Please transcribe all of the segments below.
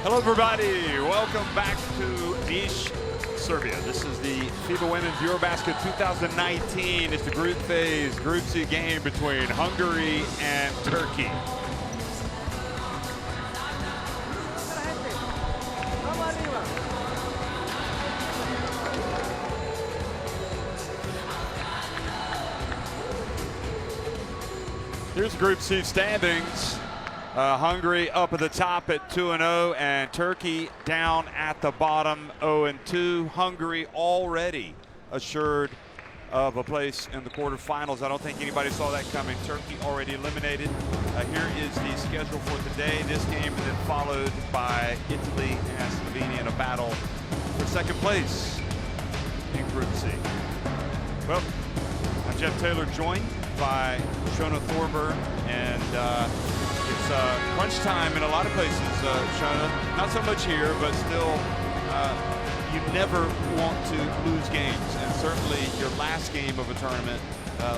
Hello, everybody. Welcome back to Niš, Serbia. This is the FIBA Women's Eurobasket 2019. It's the group phase, Group C game between Hungary and Turkey. Here's the Group C standings. Hungary up at the top at 2-0, and Turkey down at the bottom 0-2. Hungary already assured of a place in the quarterfinals. I don't think anybody saw that coming. Turkey already eliminated. Here is the schedule for today. This game is then followed by Italy and Slovenia in a battle for second place in Group C. Well, I'm Jeff Taylor, joined by Shona Thorburn, and it's crunch time in a lot of places, Shona. Not so much here, but still, you never want to lose games. And certainly your last game of a tournament,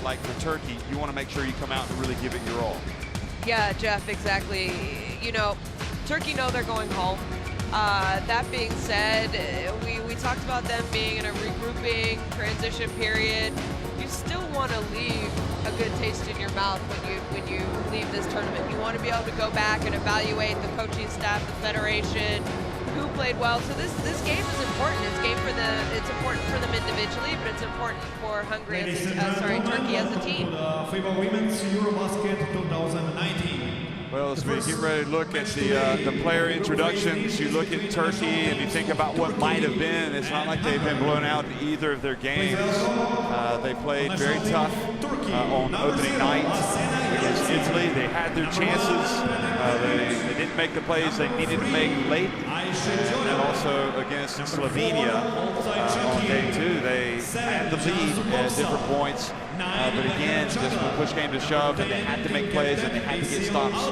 like for Turkey, you want to make sure you come out and really give it your all. Yeah, Jeff, exactly. You know, Turkey know they're going home. That being said, we talked about them being in a regrouping transition period. You still want to leave a good taste in your mouth when you leave this tournament. You want to be able to go back and evaluate the coaching staff, the federation, who played well. So this game is important. It's important for them individually, but it's important for Turkey as a team. FIBA Women's Eurobasket 2019. Well, as we get ready to look at the player introductions, you look at Turkey and you think about what might have been. It's not like they've been blown out in either of their games. They played very tough on opening night against Italy. They had their chances. They didn't make the plays they needed to make late. And also against Slovenia on day two, they had the lead at different points. But again, just when push came to shove and they had to make plays and they had to get stops,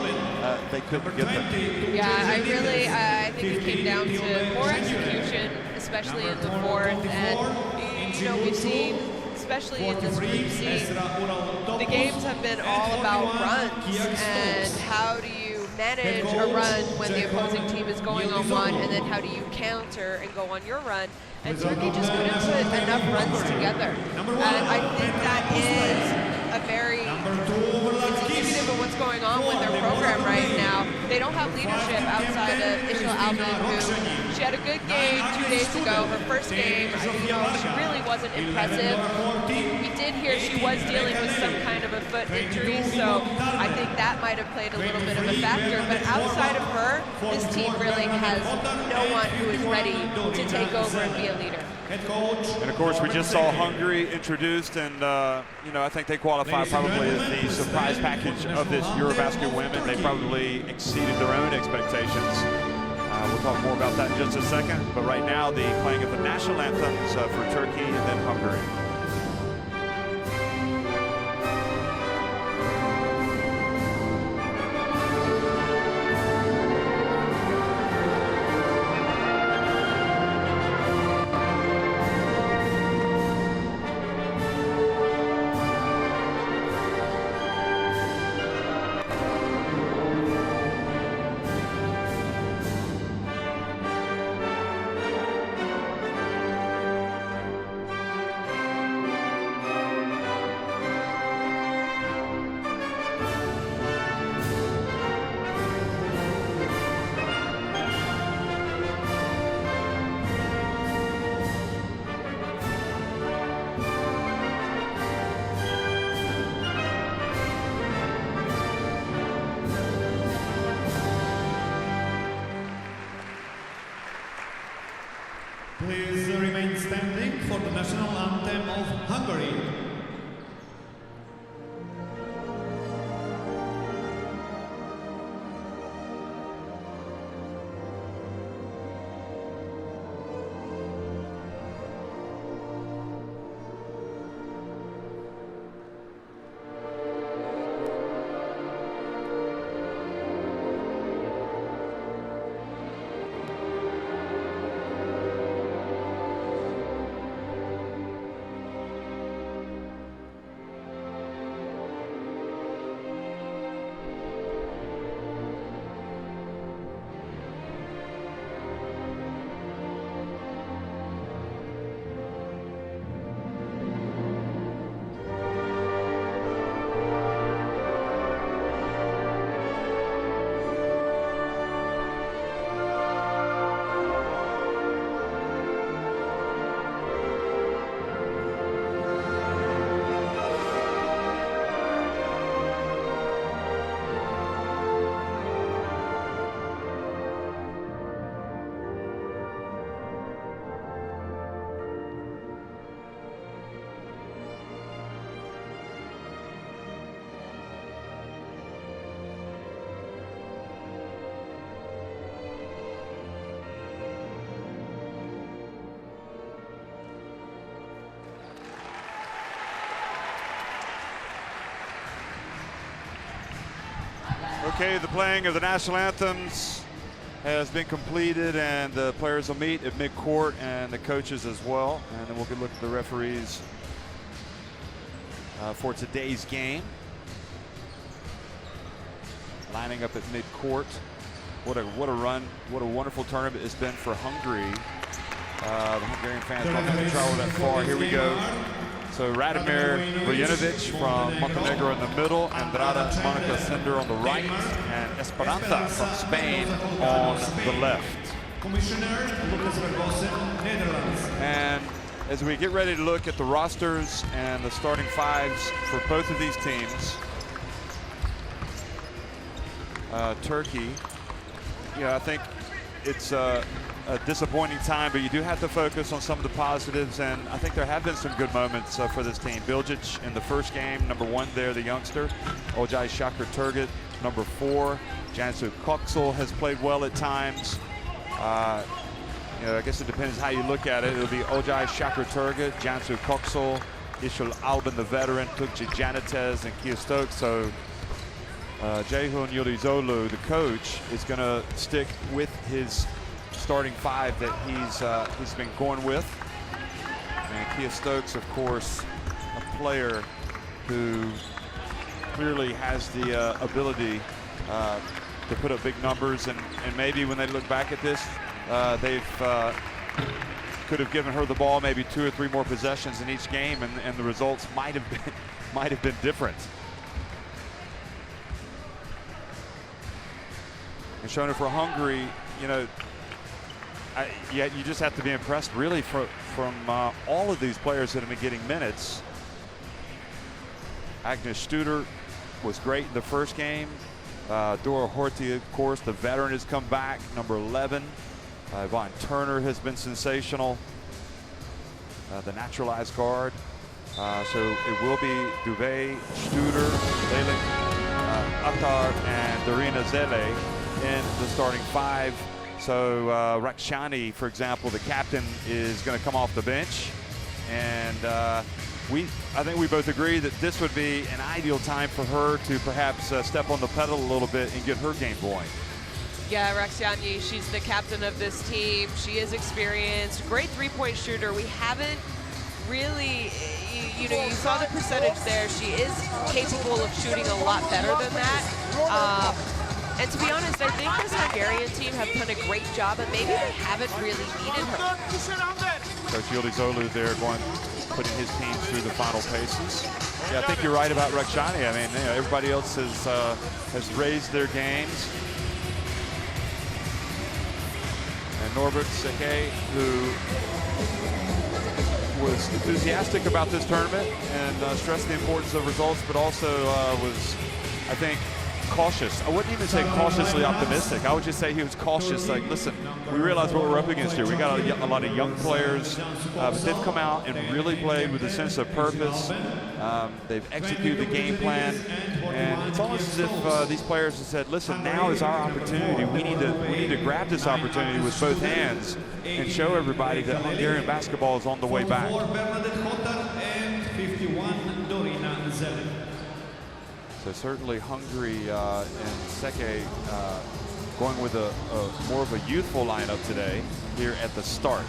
they couldn't get them. Yeah, I think it came down to poor execution, especially in the fourth. And, you know, we've seen, especially in this Group C, the games have been all about runs. And how do you manage a run when the opposing team is going on one, and then how do you counter and go on your run? And Turkey just couldn't put enough runs together. And I think that is a very indicative of what's going on with their program right now. They don't have leadership outside of Işıl Alman, who she had a good game 2 days ago. Her first game, you know, she really wasn't impressive. We did hear she was dealing with some kind of a foot injury, so I think that might have played a little bit of a factor. But outside of her, this team really has no one who is ready to take over and be a leader. And of course, we just saw Hungary introduced, and you know, I think they qualify probably as the surprise package of this Eurobasket women. They probably exceeded their own expectations. We'll talk more about that in just a second. But right now, the playing of the national anthems for Turkey and then Hungary. Please remain standing for the national anthem of Hungary. Okay, the playing of the national anthems has been completed, and the players will meet at mid-court, and the coaches as well. And then we'll look at the referees for today's game. Lining up at mid-court. What a run! What a wonderful tournament it's been for Hungary. The Hungarian fans don't have to travel that far. Here we go. So Radomir Vujanovic from Montenegro in the middle, Andrada Monica Cinder on the right, and Esperanza from Spain on the left. And as we get ready to look at the rosters and the starting fives for both of these teams, Turkey, I think it's a disappointing time, but you do have to focus on some of the positives, and I think there have been some good moments for this team. Bilgic in the first game, #1 there, the youngster. Olcay Shakir Turgut, #4. Cansu Koksal has played well at times. I guess it depends how you look at it. It'll be Olcay Shakir Turgut, Cansu Koksal, Işıl Alban, the veteran, Tukci Janitez, and Kia Stokes. So Ceyhun Yıldızoglu, the coach, is going to stick with his starting five that he's been going with. And Kia Stokes, of course, a player who clearly has the ability to put up big numbers, and maybe when they look back at this, could have given her the ball maybe 2 or 3 more possessions in each game, and the results might have been different. And showing it for Hungary, you just have to be impressed really from all of these players that have been getting minutes. Agnes Studer was great in the first game. Dora Horthy, of course, the veteran, has come back, #11. Yvonne Turner has been sensational, the naturalized guard. So it will be Duvet, Studer, Leylik, Aktar, and Dorina Zele in the starting five. So Rakhshani, for example, the captain, is going to come off the bench, and I think we both agree that this would be an ideal time for her to perhaps step on the pedal a little bit and get her game going. Yeah, Rakhshani, she's the captain of this team. She is experienced, great three-point shooter. We haven't really, you saw the percentage there. She is capable of shooting a lot better than that. And to be honest, I think this Hungarian team have done a great job, and maybe they haven't really needed her. Coach Yıldızoglu there putting his team through the final paces. Yeah, I think you're right about Rakhshani. I mean, everybody else has raised their games. And Norbert Seke, who was enthusiastic about this tournament and stressed the importance of results, but also was, I think, cautious. I wouldn't even say cautiously optimistic. I would just say he was cautious, like, listen, we realize what we're up against here. We got a lot of young players, but they've come out and really played with a sense of purpose. They've executed the game plan, and it's almost as if these players have said, listen, now is our opportunity. We need to grab this opportunity with both hands and show everybody that Hungarian basketball is on the way back. So certainly Hungary and Seke going with a more of a youthful lineup today here at the start.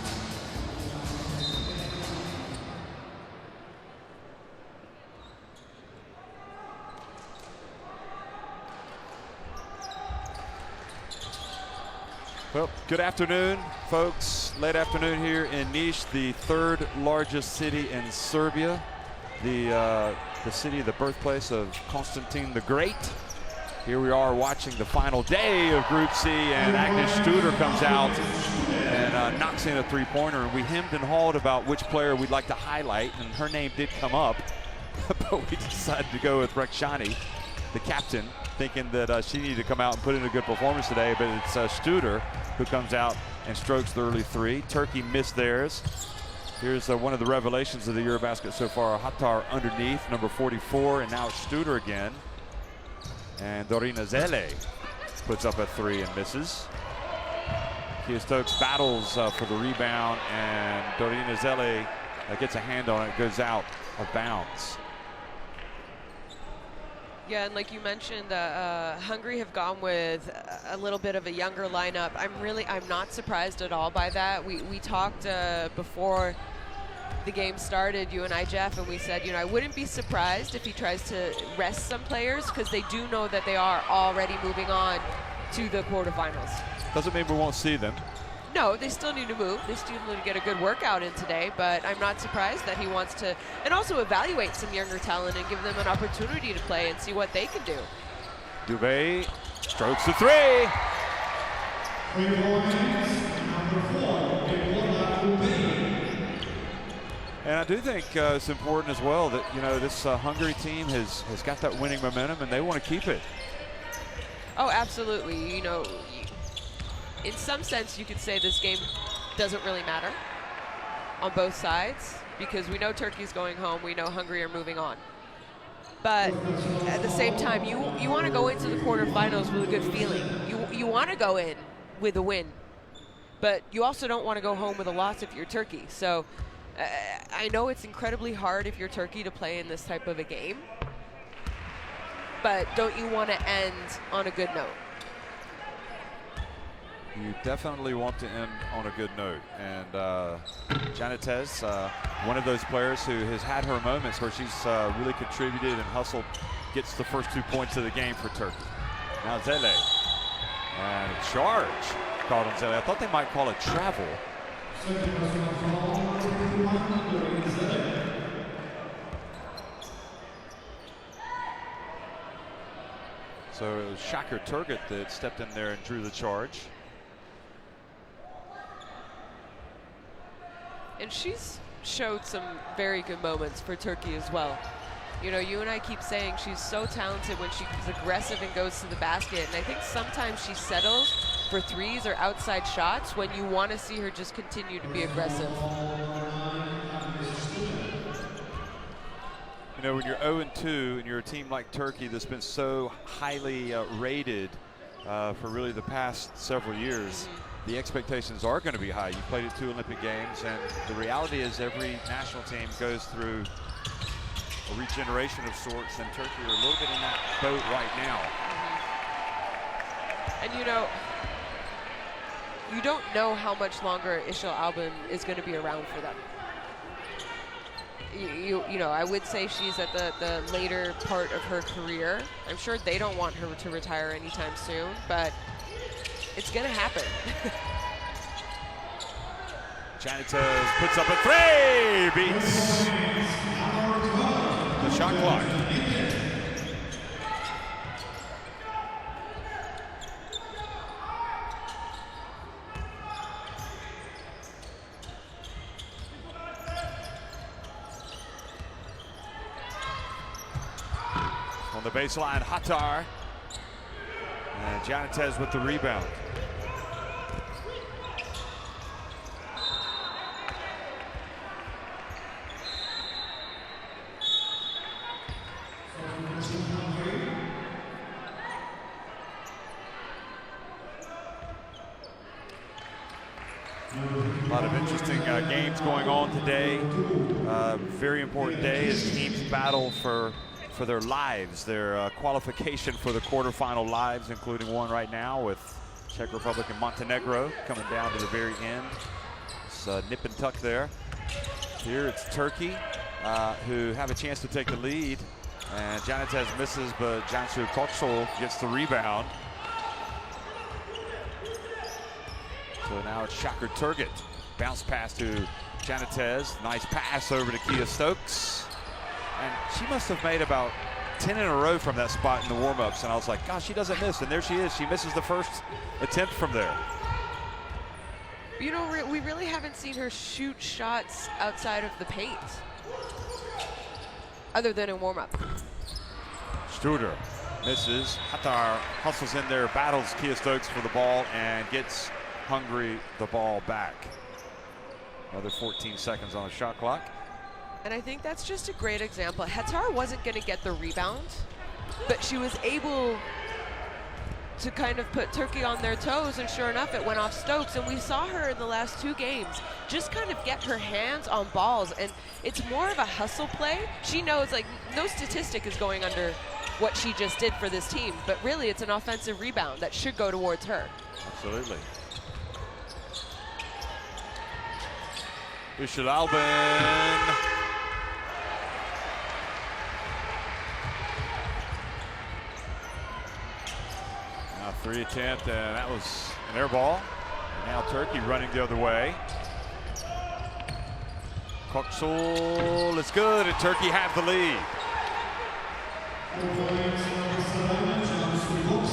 Well, good afternoon, folks. Late afternoon here in Niš, the 3rd largest city in Serbia. The city, the birthplace of Constantine the Great. Here we are watching the final day of Group C, and Agnes Studer comes out and knocks in a three-pointer. And we hemmed and hawed about which player we'd like to highlight, and her name did come up, but we decided to go with Rakhshani, the captain, thinking that she needed to come out and put in a good performance today, but it's Studer who comes out and strokes the early three. Turkey missed theirs. Here's one of the revelations of the Eurobasket so far, Hattar underneath, #44, and now it's Studer again. And Dorina Zele puts up a three and misses. Kia Stokes battles for the rebound, and Dorina Zele gets a hand on it, goes out of bounds. Yeah, and like you mentioned, Hungary have gone with a little bit of a younger lineup. I'm not surprised at all by that. We talked before the game started, you and I, Jeff, and we said, I wouldn't be surprised if he tries to rest some players because they do know that they are already moving on to the quarterfinals. Doesn't mean we won't see them. No, they still need to move. They still need to get a good workout in today, but I'm not surprised that he wants to, and also evaluate some younger talent and give them an opportunity to play and see what they can do. Dubé strokes the three. And I do think it's important as well that, this Hungary team has got that winning momentum and they want to keep it. Oh, absolutely. In some sense, you could say this game doesn't really matter on both sides because we know Turkey's going home. We know Hungary are moving on. But at the same time, you want to go into the quarterfinals with a good feeling. You want to go in with a win, but you also don't want to go home with a loss if you're Turkey. So I know it's incredibly hard if you're Turkey to play in this type of a game, but don't you want to end on a good note? You definitely want to end on a good note. And Janitez, one of those players who has had her moments where she's really contributed and hustled, gets the first 2 points of the game for Turkey. Now Zele. And a charge called on Zele. I thought they might call it travel. So it was Shakir Turgut that stepped in there and drew the charge. And she's showed some very good moments for Turkey as well. You and I keep saying she's so talented when she's aggressive and goes to the basket. And I think sometimes she settles for threes or outside shots when you want to see her just continue to be aggressive. When you're 0-2 and you're a team like Turkey that's been so highly rated for really the past several years, the expectations are going to be high. You played at 2 Olympic Games, and the reality is every national team goes through a regeneration of sorts, and Turkey are a little bit in that boat right now. And you don't know how much longer Işıl Alban is going to be around for them. I would say she's at the later part of her career. I'm sure they don't want her to retire anytime soon, but it's going to happen. Janitez puts up a three, beats the shot clock. On the baseline, Hattar. And Janitez with the rebound. A lot of interesting games going on today. Very important day as teams battle for their lives, their qualification for the quarterfinal lives, including one right now with Czech Republic and Montenegro coming down to the very end. It's nip and tuck there. Here it's Turkey who have a chance to take the lead, and Janitez misses, but Cansu Koksal gets the rebound. So now it's Shakir Turgut. Bounce pass to Janitez. Nice pass over to Kia Stokes. And she must have made about 10 in a row from that spot in the warm-ups. And I was like, gosh, she doesn't miss. And there she is. She misses the first attempt from there. We really haven't seen her shoot shots outside of the paint, other than in warm-up. Studer misses. Hattar hustles in there, battles Kia Stokes for the ball, and gets Hungary the ball back. Another 14 seconds on the shot clock. And I think that's just a great example. Hattar wasn't going to get the rebound, but she was able to kind of put Turkey on their toes, and sure enough, it went off Stokes. And we saw her in the last 2 games just kind of get her hands on balls, and it's more of a hustle play. She knows, like, no statistic is going under what she just did for this team. But really, it's an offensive rebound that should go towards her. Absolutely. Ishil Albin. Now 3 attempt, and that was an air ball. And now Turkey running the other way. Koksal is good, and Turkey have the lead.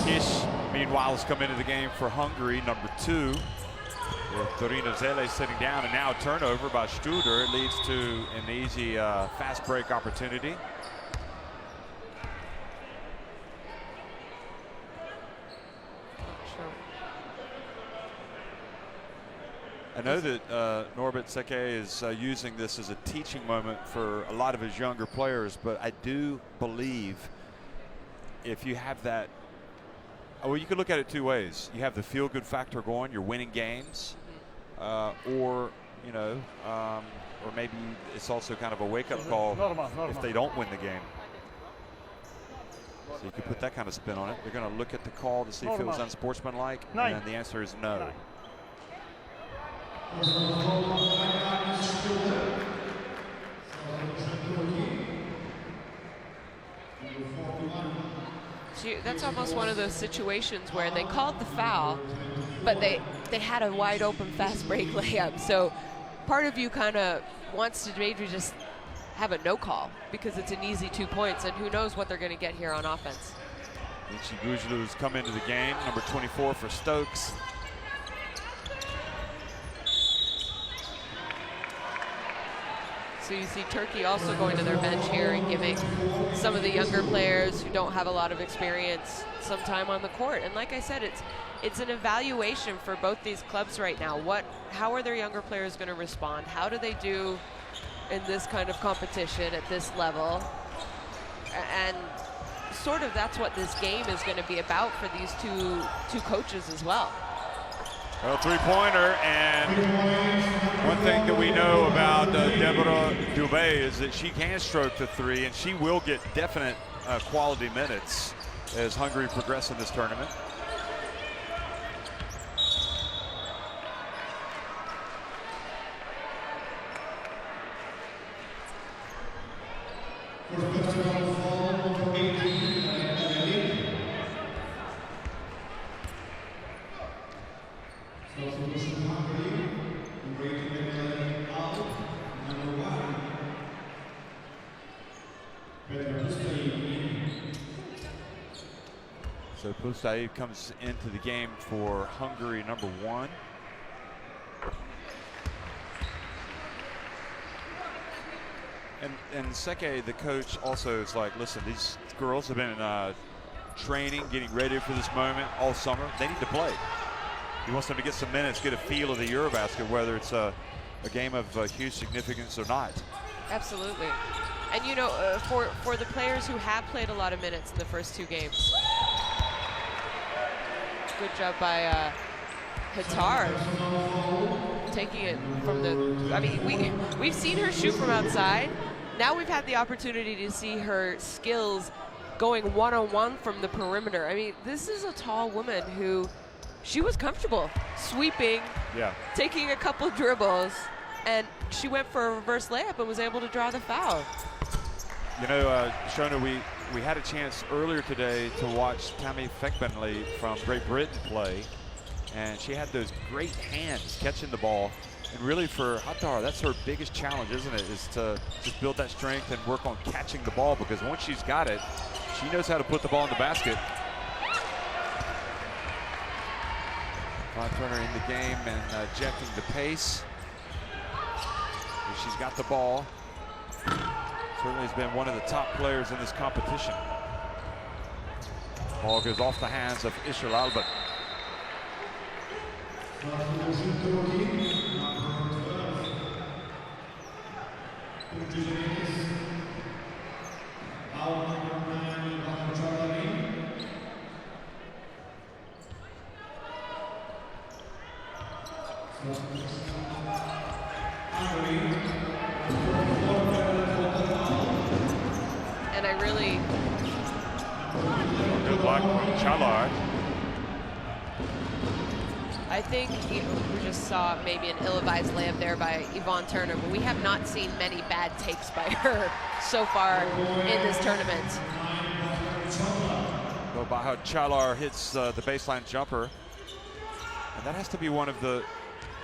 Ish, meanwhile, has come into the game for Hungary, number 2. With Dorina Zele sitting down, and now a turnover by Studer. It leads to an easy fast break opportunity. I know that Norbert Seke is using this as a teaching moment for a lot of his younger players, but I do believe if you have that, well, you could look at it 2 ways. You have the feel-good factor going, you're winning games, or, you know, or maybe it's also kind of a wake-up call if they don't win the game. So you could put that kind of spin on it. They're going to look at the call to see if it was unsportsmanlike, and the answer is no. That's almost one of those situations where they called the foul, but they had a wide open fast break layup. So part of you kind of wants to maybe just have a no call because it's an easy 2 points, and who knows what they're going to get here on offense. Vinci Gougelou's come into the game, number 24 for Stokes. So you see Turkey also going to their bench here and giving some of the younger players who don't have a lot of experience some time on the court. And like I said, it's an evaluation for both these clubs right now. How are their younger players going to respond? How do they do in this kind of competition at this level? And sort of that's what this game is going to be about for these two coaches as well. Well, 3-pointer, and one thing that we know about Deborah Dubé is that she can stroke the 3, and she will get definite quality minutes as Hungary progress in this tournament. So Pustaev comes into the game for Hungary, number 1. And Seke, the coach, also is like, listen, these girls have been training, getting ready for this moment all summer. They need to play. He wants them to get some minutes, get a feel of the Eurobasket, whether it's a game of huge significance or not. Absolutely. And you know, for the players who have played a lot of minutes in the first 2 games, good job by Hatar taking it from the, I mean, we've seen her shoot from outside. Now we've had the opportunity to see her skills going one-on-one from the perimeter. I mean, this is a tall woman who, she was comfortable sweeping, taking a couple dribbles, and she went for a reverse layup and was able to draw the foul. You know, Shona, we had a chance earlier today to watch Tammy Fekbenley from Great Britain play, and she had those great hands catching the ball. And really for Hatar, that's her biggest challenge, isn't it? Is to just build that strength and work on catching the ball, because once she's got it, she knows how to put the ball in the basket. Von Turner in the game and ejecting the pace. She's got the ball. Certainly has been one of the top players in this competition. Ball goes off the hands of Ishil Albin. And I really Good luck, Çalar. I think we just saw maybe an ill-advised layup there by Yvonne Turner, but we have not seen many bad takes by her so far in this tournament. Well, Baha Çalar hits the baseline jumper. And that has to be one of the,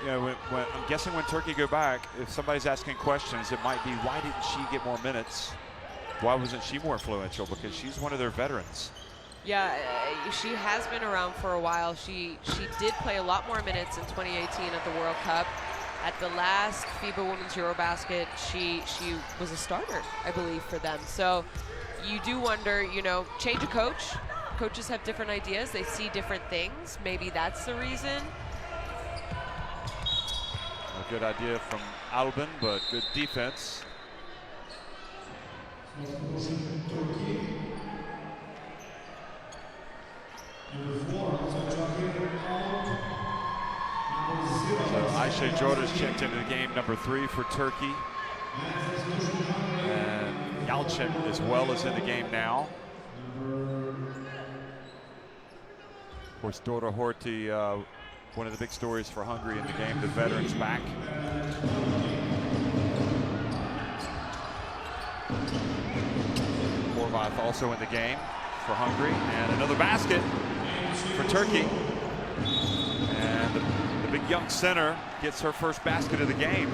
you know, when I'm guessing when Turkey go back, if somebody's asking questions, it might be, why didn't she get more minutes? Why wasn't she more influential? Because she's one of their veterans. Yeah, she has been around for a while. She did play a lot more minutes in 2018 at the World Cup. At the last FIBA Women's Eurobasket, she was a starter, I believe, for them. So you do wonder, you know, change of coach. Coaches have different ideas. They see different things. Maybe that's the reason. A good idea from Albin, but good defense. So Ayşe Jorda's checked into the game, number 3 for Turkey. And Yalçın as well is in the game now. Of course, Dora Horti, one of the big stories for Hungary in the game, the veterans back. Horvath also in the game for Hungary, and another basket for Turkey. And the big young center gets her first basket of the game.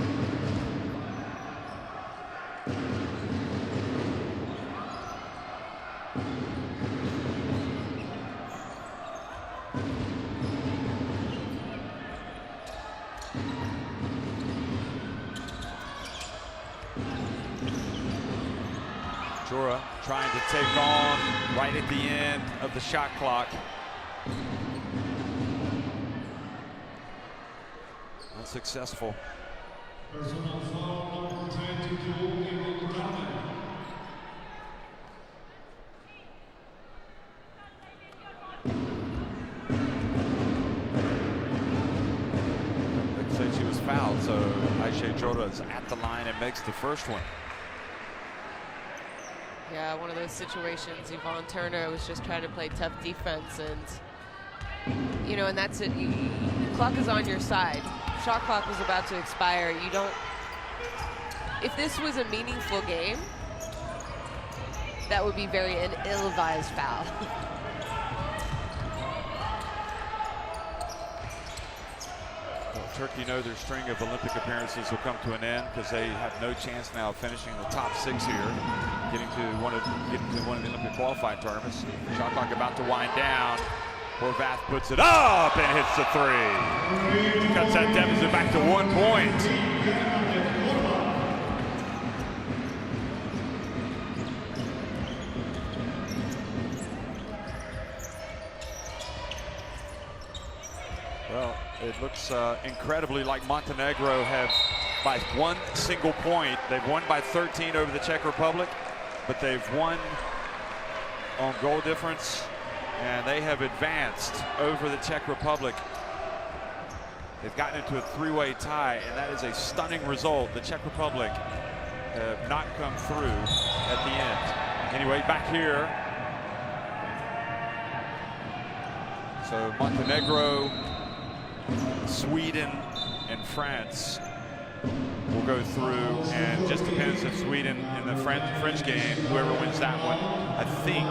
Jora trying to take on right at the end of the shot clock. Unsuccessful. Personal foul number 22, Ebru Muhammed. They say she was fouled, so Ayşe Jorda is at the line and makes the first one. Yeah, one of those situations. Yvonne Turner was just trying to play tough defense, and you know, and that's it. The clock is on your side. Shot clock was about to expire. You don't. If this was a meaningful game, that would be an ill-advised foul. Well, Turkey know their string of Olympic appearances will come to an end because they have no chance now of finishing the top 6 here, getting to one of the Olympic qualifying tournaments. Shot clock about to wind down. Horvath puts it up and hits the 3. Cuts that deficit back to 1 point. Well, it looks incredibly like Montenegro have, by 1 single point, they've won by 13 over the Czech Republic, but they've won on goal difference, and they have advanced over the Czech Republic. They've gotten into a 3-way tie, and that is a stunning result. The Czech Republic have not come through at the end. Anyway, back here. So Montenegro, Sweden, and France will go through, and just depends if Sweden in the French game, whoever wins that one, I think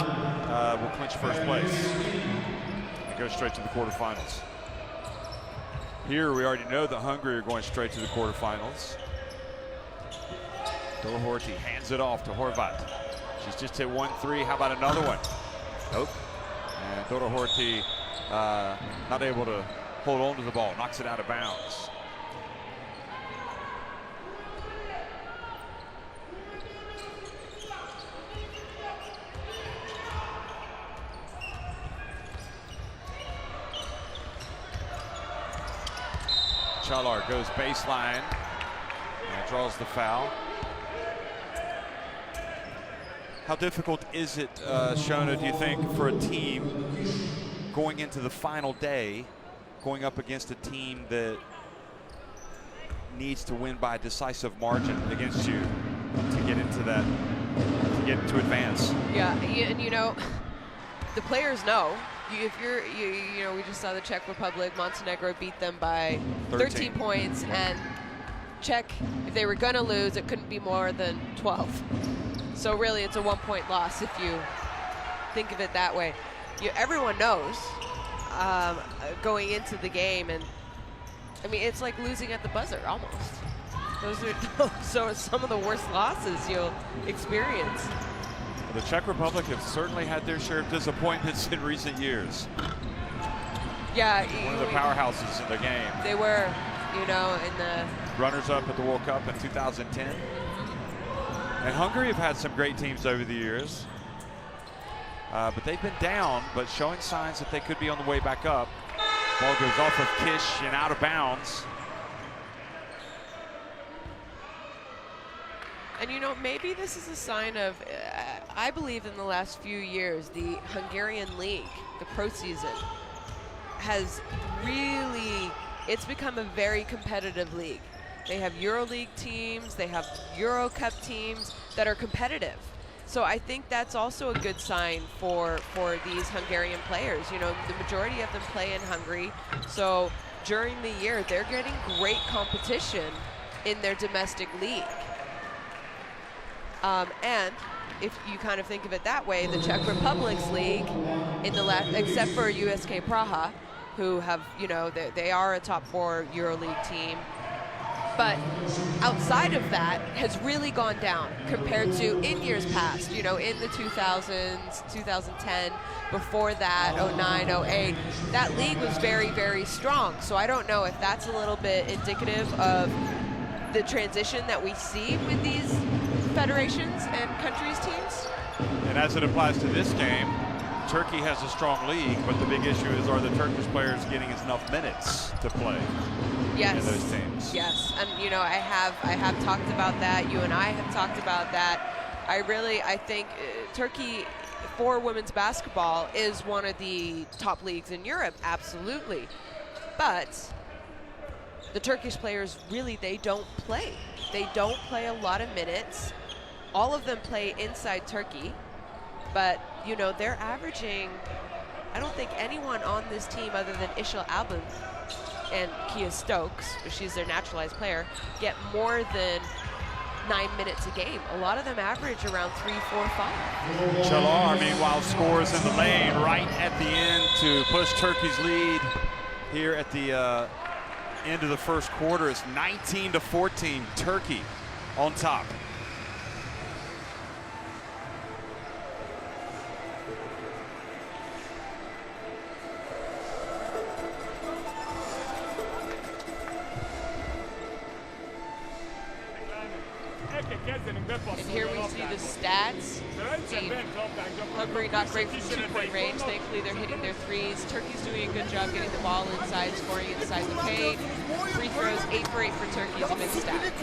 will clinch first place and go straight to the quarterfinals. Here we already know that Hungary are going straight to the quarterfinals. Dora Horti hands it off to Horvath. She's just hit 1-3. How about another one? Nope. And Dora Horti not able to hold on to the ball, knocks it out of bounds. Çalar goes baseline and draws the foul. How difficult is it, Shona, do you think, for a team going into the final day, going up against a team that needs to win by a decisive margin against you to get into that, to advance? Yeah, and you know, the players know. If you're, you know, we just saw the Czech Republic, Montenegro beat them by 13 points, and Czech, if they were going to lose, it couldn't be more than 12. So really, it's a 1-point loss if you think of it that way. Everyone knows going into the game, and I mean, it's like losing at the buzzer almost. Those are some of the worst losses you'll experience. The Czech Republic have certainly had their share of disappointments in recent years. Yeah. One of the powerhouses in the game. They were, you know, in the runners-up at the World Cup in 2010. And Hungary have had some great teams over the years. But they've been down, but showing signs that they could be on the way back up. Ball goes off of Kish and out of bounds. And you know, maybe this is a sign of, I believe in the last few years, the Hungarian league, the pro season, has really, it's become a very competitive league. They have EuroLeague teams, they have Euro Cup teams that are competitive. So I think that's also a good sign for these Hungarian players. You know, the majority of them play in Hungary. So during the year, they're getting great competition in their domestic league. And if you kind of think of it that way, the Czech Republic's league, in the last, except for USK Praha, who have, you know, they are a top 4 EuroLeague team. But outside of that, has really gone down compared to in years past, you know, in the 2000s, 2010, before that, 09, 08, that league was very, very strong. So I don't know if that's a little bit indicative of the transition that we see with these federations and countries' teams. And as it applies to this game, Turkey has a strong league, but the big issue is, are the Turkish players getting enough minutes to play in those teams? Yes, and you know, I have talked about that. You and I have talked about that. I think Turkey for women's basketball is one of the top leagues in Europe, absolutely. But the Turkish players really, they don't play. They don't play a lot of minutes. All of them play inside Turkey, but you know, they're averaging, I don't think anyone on this team other than Işıl Albin and Kia Stokes, she's their naturalized player, get more than 9 minutes a game. A lot of them average around 3, 4, 5. Çalar, meanwhile, scores in the lane right at the end to push Turkey's lead here at the end of the first quarter. It's 19-14, Turkey on top. And here we see the stats. Hungary not great from 2-point range. Thankfully, they're hitting their threes. Turkey's doing a good job getting the ball inside, scoring inside the paint. Free throws, 8 for 8 for Turkey is a big stat.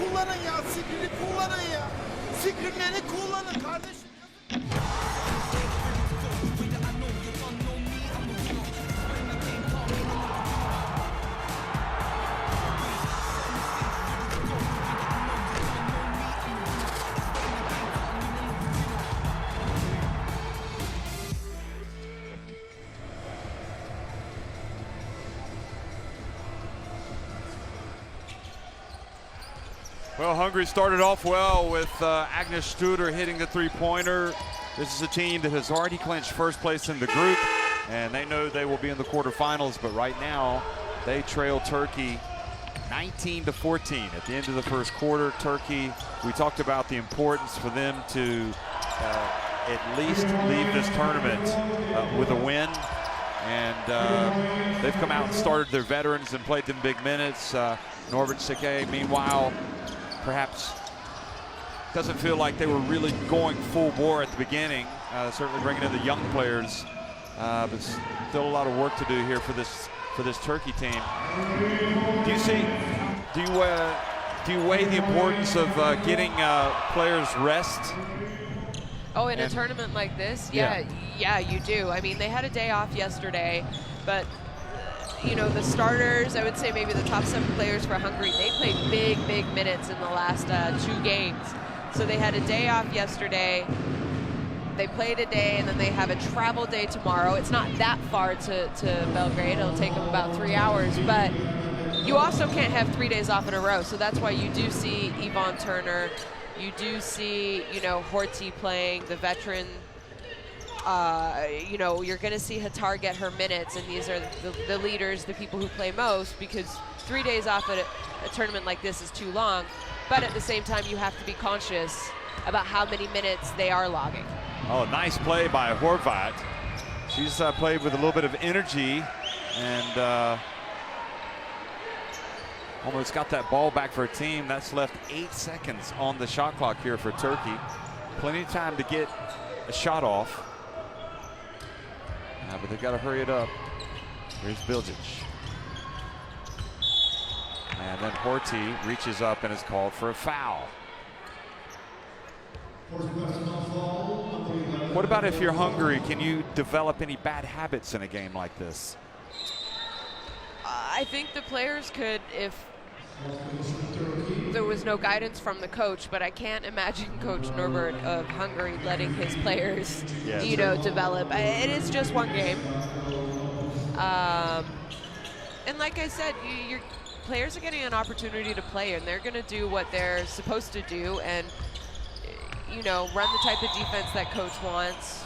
Well, Hungary started off well with Agnes Studer hitting the three-pointer. This is a team that has already clinched first place in the group, and they know they will be in the quarterfinals, but right now they trail Turkey 19-14 at the end of the first quarter. Turkey, we talked about the importance for them to at least leave this tournament with a win. And they've come out and started their veterans and played them big minutes. Norbert Seke, meanwhile, perhaps doesn't feel like they were really going full bore at the beginning. Certainly bringing in the young players, but still a lot of work to do here for this Turkey team. Do you weigh the importance of getting players rest? Oh, in a tournament like this? Yeah, you do. I mean, they had a day off yesterday, but you know, the starters, I would say maybe the top 7 players for Hungary, they played big minutes in the last 2 games. So they had a day off yesterday, they play today, and then they have a travel day tomorrow. It's not that far to Belgrade. It'll take them about 3 hours, but you also can't have 3 days off in a row. So that's why you do see Yvonne Turner. You do see, you know, Horty playing, the veteran. You know, you're going to see Hattar get her minutes, and these are the leaders, the people who play most, because 3 days off at a tournament like this is too long. But at the same time, you have to be conscious about how many minutes they are logging. Oh, nice play by Horvat. She's played with a little bit of energy and almost got that ball back for her team. That's left 8 seconds on the shot clock here for Turkey. Plenty of time to get a shot off. But they've got to hurry it up. Here's Bilgic. And then Horty reaches up and is called for a foul. What about if you're Hungary? Can you develop any bad habits in a game like this? I think the players could if there was no guidance from the coach, but I can't imagine Coach Norbert of Hungary letting his players, you know, develop. It is just one game. And like I said, your players are getting an opportunity to play, and they're going to do what they're supposed to do and, you know, run the type of defense that coach wants,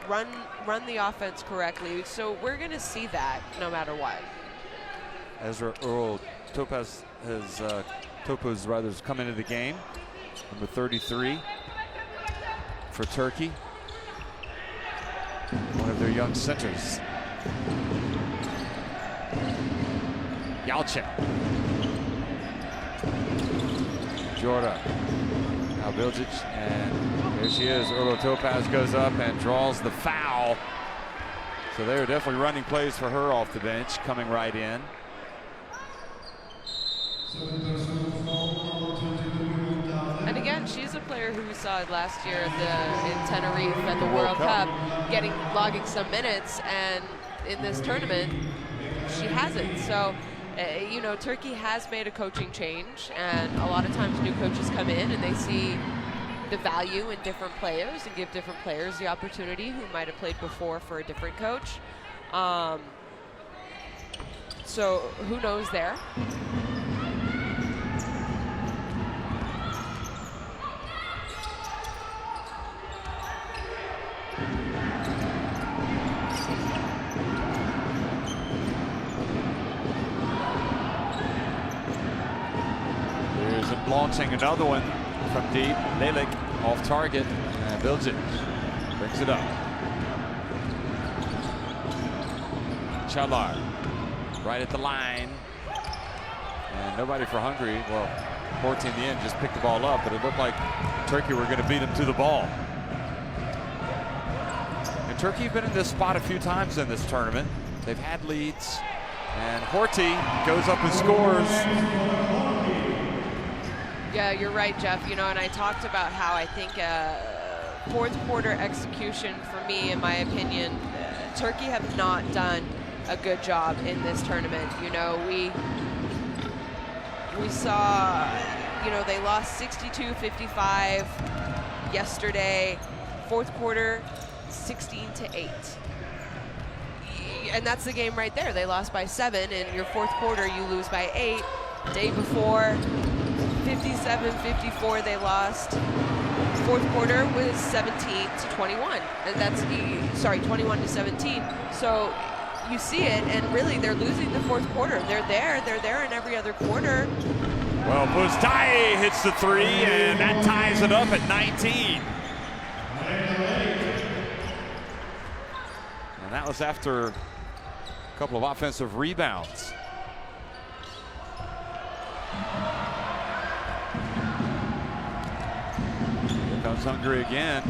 run the offense correctly. So we're going to see that no matter what. Ezra Earl Topaz has come into the game, number 33 for Turkey, one of their young centers. Yalcin, Jorda, now Bilgic, and there she is. Earl Topaz goes up and draws the foul. So they're definitely running plays for her off the bench, coming right in. And again, she's a player who we saw last year in Tenerife at the World Cup, logging some minutes, and in this tournament, she hasn't. So, you know, Turkey has made a coaching change, and a lot of times new coaches come in and they see the value in different players and give different players the opportunity who might have played before for a different coach. So who knows there? Launching another one from deep. Lelik off target. And Bilgic brings it up. Chadlar right at the line. And nobody for Hungary. Well, Horty in the end just picked the ball up, but it looked like Turkey were going to beat him to the ball. And Turkey have been in this spot a few times in this tournament. They've had leads. And Horty goes up and scores. Yeah, you're right, Jeff. You know, and I talked about how I think fourth quarter execution, for me, in my opinion, Turkey have not done a good job in this tournament. You know, we saw, you know, they lost 62-55 yesterday. Fourth quarter, 16-8. And that's the game right there. They lost by 7. In your fourth quarter, you lose by 8. Day before, 57-54 they lost. Fourth quarter was 17-21, and that's 21-17. So you see it, and really they're losing the fourth quarter. They're there in every other quarter. Well, Pustai hits the 3, and that ties it up at 19. And that was after a couple of offensive rebounds. Comes Hungary again.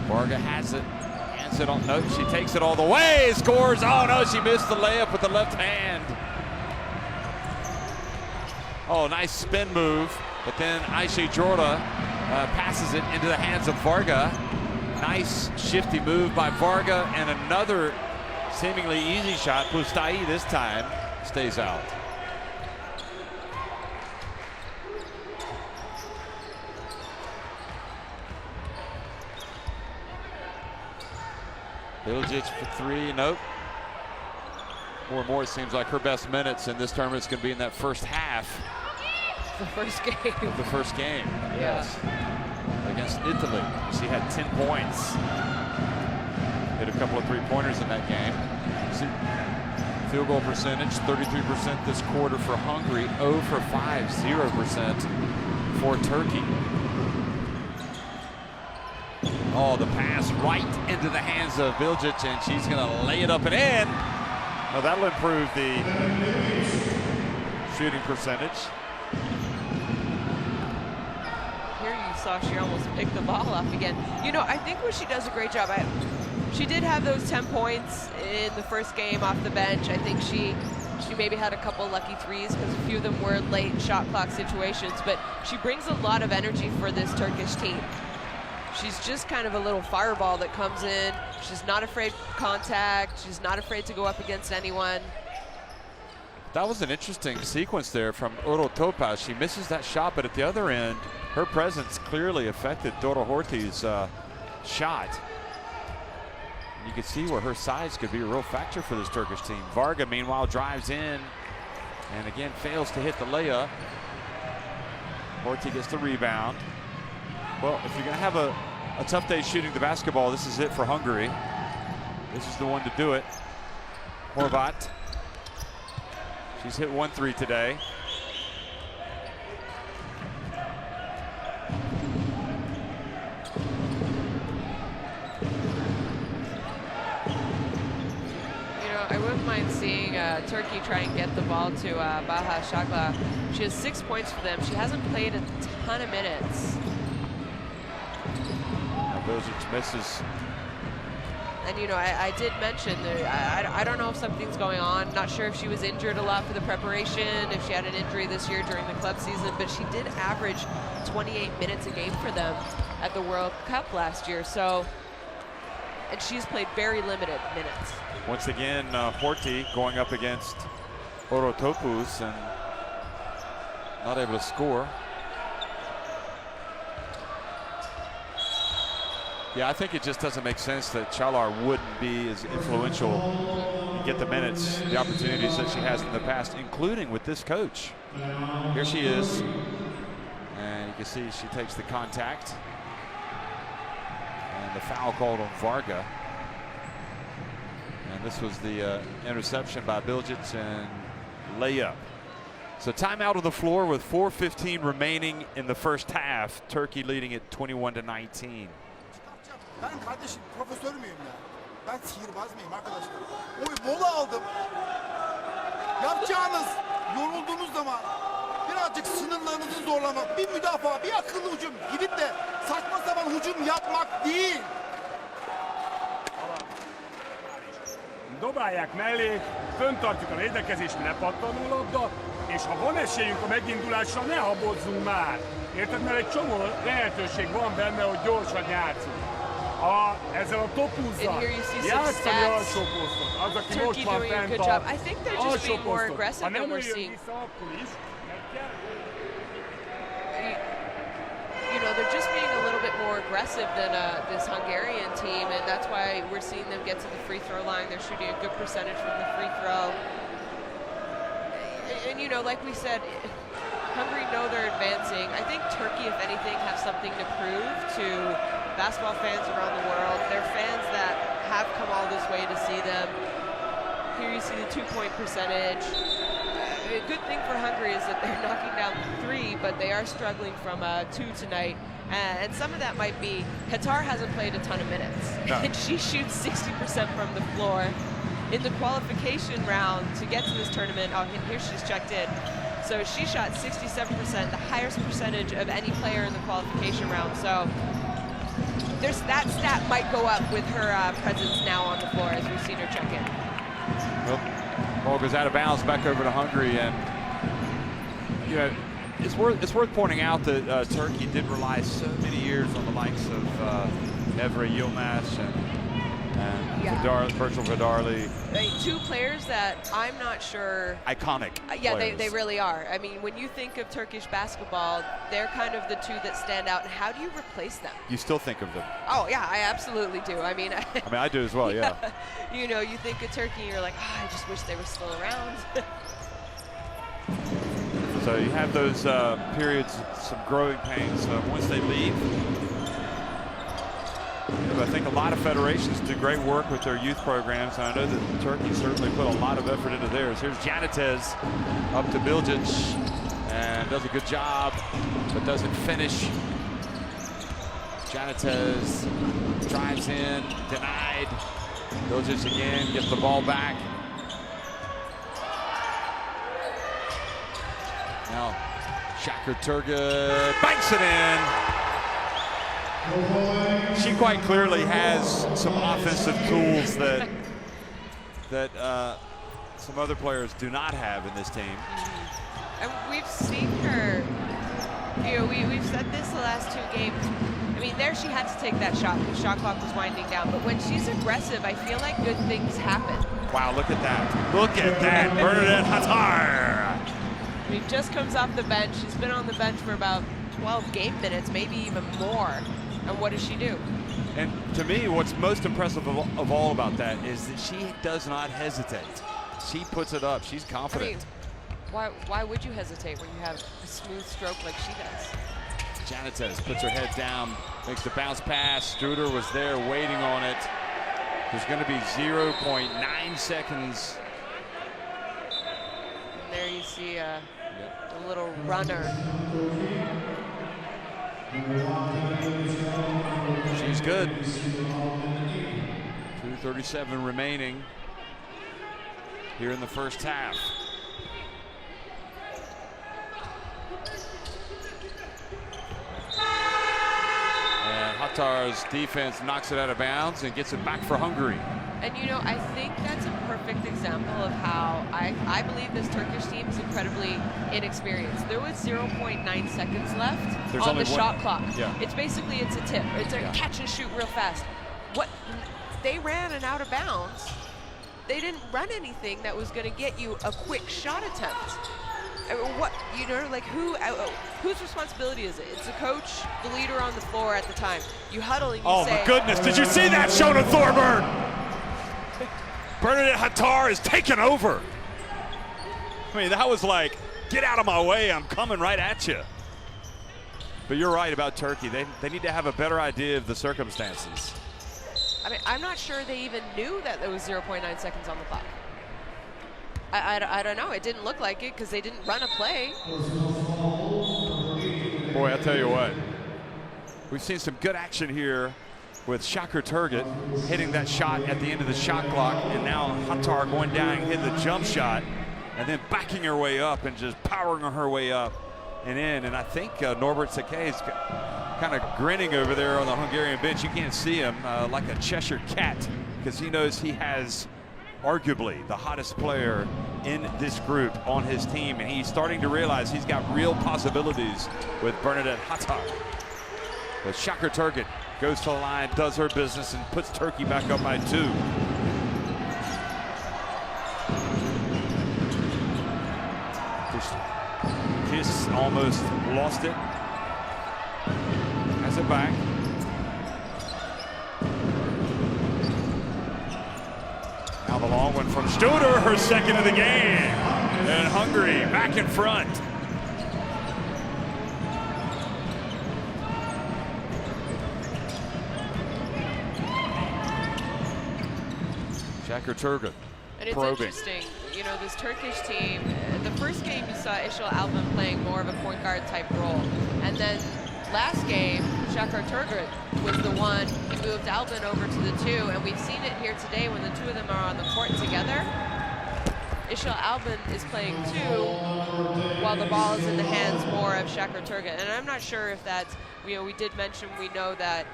Varga has it. Hands it on. No, she takes it all the way. Scores. Oh no, she missed the layup with the left hand. Oh, nice spin move. But then Ayşe Jorda passes it into the hands of Varga. Nice shifty move by Varga, and another seemingly easy shot. Pustai this time stays out. Bilgic for three, nope. More and more it seems like her best minutes in this tournament is going to be in that first half. The first game. Of the first game, Yeah. yes. Against Italy. She had 10 points. Hit a couple of three-pointers in that game. See, field goal percentage, 33% this quarter for Hungary, 0 for 5, 0% for Turkey. Oh, the pass right into the hands of Bilgic, and she's going to lay it up and in. Well, that'll improve the shooting percentage. Here you saw she almost picked the ball up again. You know, I think what she does a great job. She did have those 10 points in the first game off the bench. I think she maybe had a couple lucky threes because a few of them were late shot clock situations, but she brings a lot of energy for this Turkish team. She's just kind of a little fireball that comes in. She's not afraid of contact. She's not afraid to go up against anyone. That was an interesting sequence there from Oro Topaz. She misses that shot, but at the other end, her presence clearly affected Dora Horty's shot. You can see where her size could be a real factor for this Turkish team. Varga, meanwhile, drives in and again fails to hit the layup. Horty gets the rebound. Well, if you're going to have a tough day shooting the basketball, this is it for Hungary. This is the one to do it. Horvat. She's hit 1 3 today. I wouldn't mind seeing Turkey try and get the ball to Baha Shakla. She has 6 points for them. She hasn't played a ton of minutes. Bilgic misses. And you know, I did mention that I don't know if something's going on. Not sure if she was injured a lot for the preparation, if she had an injury this year during the club season, but she did average 28 minutes a game for them at the World Cup last year. So, and she's played very limited minutes. Once again, Horty going up against Orotopoulos and not able to score. Yeah, I think it just doesn't make sense that Çalar wouldn't be as influential and get the minutes, the opportunities that she has in the past, including with this coach. Here she is, and you can see she takes the contact. And the foul called on Varga. And this was the interception by Bilgic and layup. So timeout on the floor with 4:15 remaining in the first half. Turkey leading it 21-19. Ben kardeşim profesör müyüm ya? Ben sihirbaz mıyım arkadaşlar? O mola aldım. Yapacağınız yorulduğunuz zaman birazcık sınırlarınızı zorlamak, bir müdafaa, bir akıllı hücum. Gidip de saçma sapan hücum yapmak değil. Dobálják mellé, föntartjuk a védekezést, ne pattanó labda, és ha van esélyünk a megindulásra, ne habozzunk már. Érted? Mert egy csomó lehetőség van benne, hogy gyorsan játszunk. Ezzel a topuzzal játszani alsó posztot, az, aki most van fent alsó posztot. Ha nem jön vissza, akkor is, mert kell. You know, they're just being a little bit more aggressive than this Hungarian team, and that's why we're seeing them get to the free throw line. They're shooting a good percentage from the free throw. And you know, like we said, Hungary know they're advancing. I think Turkey, if anything, have something to prove to basketball fans around the world. They're fans that have come all this way to see them. Here you see the 2-point percentage. A good thing for Hungary is that they're knocking down 3, but they are struggling from 2 tonight. And some of that might be Qatar hasn't played a ton of minutes. No. And she shoots 60% from the floor. In the qualification round to get to this tournament, oh, and here she's checked in. So she shot 67%, the highest percentage of any player in the qualification round. So that stat might go up with her presence now on the floor as we've seen her check in. Well, ball goes out of bounds back over to Hungary, and you know, it's worth pointing out that Turkey did rely so many years on the likes of Evra Yilmaz and And Yeah. Virgil Vidarli, I mean, two players that I'm not sure. iconic. Yeah, players. they really are. I mean, when you think of Turkish basketball, they're kind of the two that stand out. And how do you replace them? You still think of them. Oh, yeah, I absolutely do. I mean, I do as well, yeah. You know, you think of Turkey, you're like, I just wish they were still around. So you have those periods, some growing pains once they leave. But I think a lot of federations do great work with their youth programs. And I know that Turkey certainly put a lot of effort into theirs. Here's Janitez up to Bilgic and does a good job, but doesn't finish. Janitez drives in, denied. Bilgic again, gets the ball back. Now, Shaker Turgut banks it in. She quite clearly has some offensive tools that some other players do not have in this team. And we've seen her, you know, we've said this the last two games. I mean, there she had to take that shot because shot clock was winding down. But when she's aggressive, I feel like good things happen. Wow, look at that. Look at that, Bernadette Hattar. I mean, just comes off the bench. She's been on the bench for about 12 game minutes, maybe even more. And what does she do? And to me, what's most impressive of all about that is that she does not hesitate. She puts it up. She's confident. I mean, why would you hesitate when you have a smooth stroke like she does? Janitez puts her head down, makes the bounce pass. Studer was there waiting on it. There's going to be 0.9 seconds. And there you see a little runner. She's good. 2:37 remaining here in the first half. And Hattar's defense knocks it out of bounds and gets it back for Hungary. And you know, I think that's a perfect example of how I believe this Turkish team is incredibly inexperienced. There was 0.9 seconds left There's on only the one. shot clock. Yeah. It's basically, it's a tip. It's a catch and shoot real fast. What they ran an out of bounds. They didn't run anything that was going to get you a quick shot attempt. I mean, what, you know, like whose responsibility is it? It's the coach, the leader on the floor at the time. You huddle and you say, Oh my goodness, did you see that, Shona Thorburn? Bernadette Hattar is taken over. I mean, that was like, get out of my way, I'm coming right at you. But you're right about Turkey. They need to have a better idea of the circumstances. I mean, I'm not sure they even knew that there was 0.9 seconds on the clock. I don't know. It didn't look like it because they didn't run a play. Boy, I'll tell you what. We've seen some good action here with Shaker Turgut hitting that shot at the end of the shot clock, and now Hattar going down and hitting the jump shot, and then backing her way up and just powering her way up and in. And I think Norbert Sakay is kind of grinning over there on the Hungarian bench. You can't see him like a Cheshire cat because he knows he has arguably the hottest player in this group on his team, and he's starting to realize he's got real possibilities with Bernadette Hattar. But Shaker Turgut goes to the line, does her business, and puts Turkey back up by 2. Kiss almost lost it. Has it back. Now the long one from Studer, her second of the game. And Hungary back in front. Shaker Turgut. And it's probing. interesting, you know, this Turkish team, the first game you saw Işıl Alban playing more of a point guard type role. And then last game, Shaker Turgut was the one, he moved Alban over to the 2, and we've seen it here today when the two of them are on the court together. Işıl Alban is playing 2 while the ball is in the hands more of Shaker Turgut. And I'm not sure if that's, you know, we did mention, we know that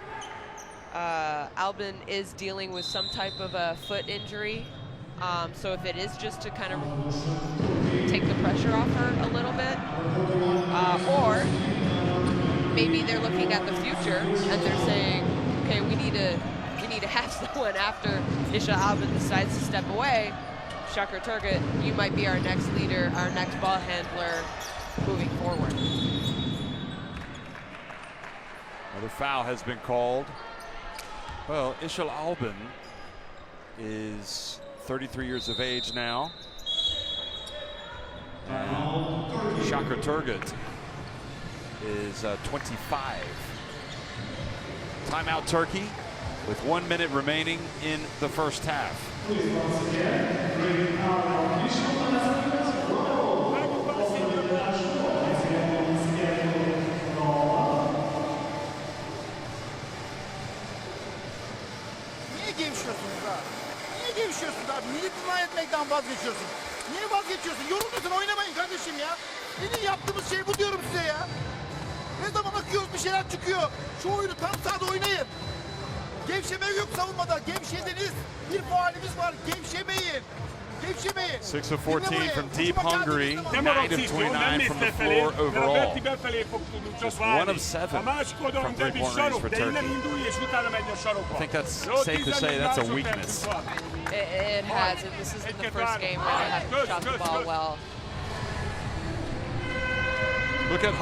Alban is dealing with some type of a foot injury. So if it is just to kind of take the pressure off her a little bit, or maybe they're looking at the future and they're saying, okay, we need Anita has the one after Isha Albin decides to step away. Shakir Turgut, you might be our next leader, our next ball handler moving forward. Another foul has been called. Well, Ishal Albin is 33 years of age now. And Shakir Turgut is 25. Timeout Turkey with 1 minute remaining in the first half. Niye gevşiyorsunuz abi? Niye gevşiyorsunuz abi? Milleti deny etmekten vazgeçiyorsun. Niye vazgeçiyorsun? Yoruluyorsun, oynamayın kardeşim ya. Benim yaptığımız şey bu diyorum size ya. Ne zaman akıyoruz bir şeyler çıkıyor. Şu oyunu tam sahada oynayın. Gevşeme yok savunmada. Gevşediniz. Bir faalimiz var. Gevşemeyin. Gevşemeyin. 6 of 14 from deep Hungary, 9 of 29 from the floor overall. Just 1 of 7 from three-point range for Turkey. I think that's safe to say that's a weakness. It has, and this isn't the first game where they haven't shot the ball well. Look at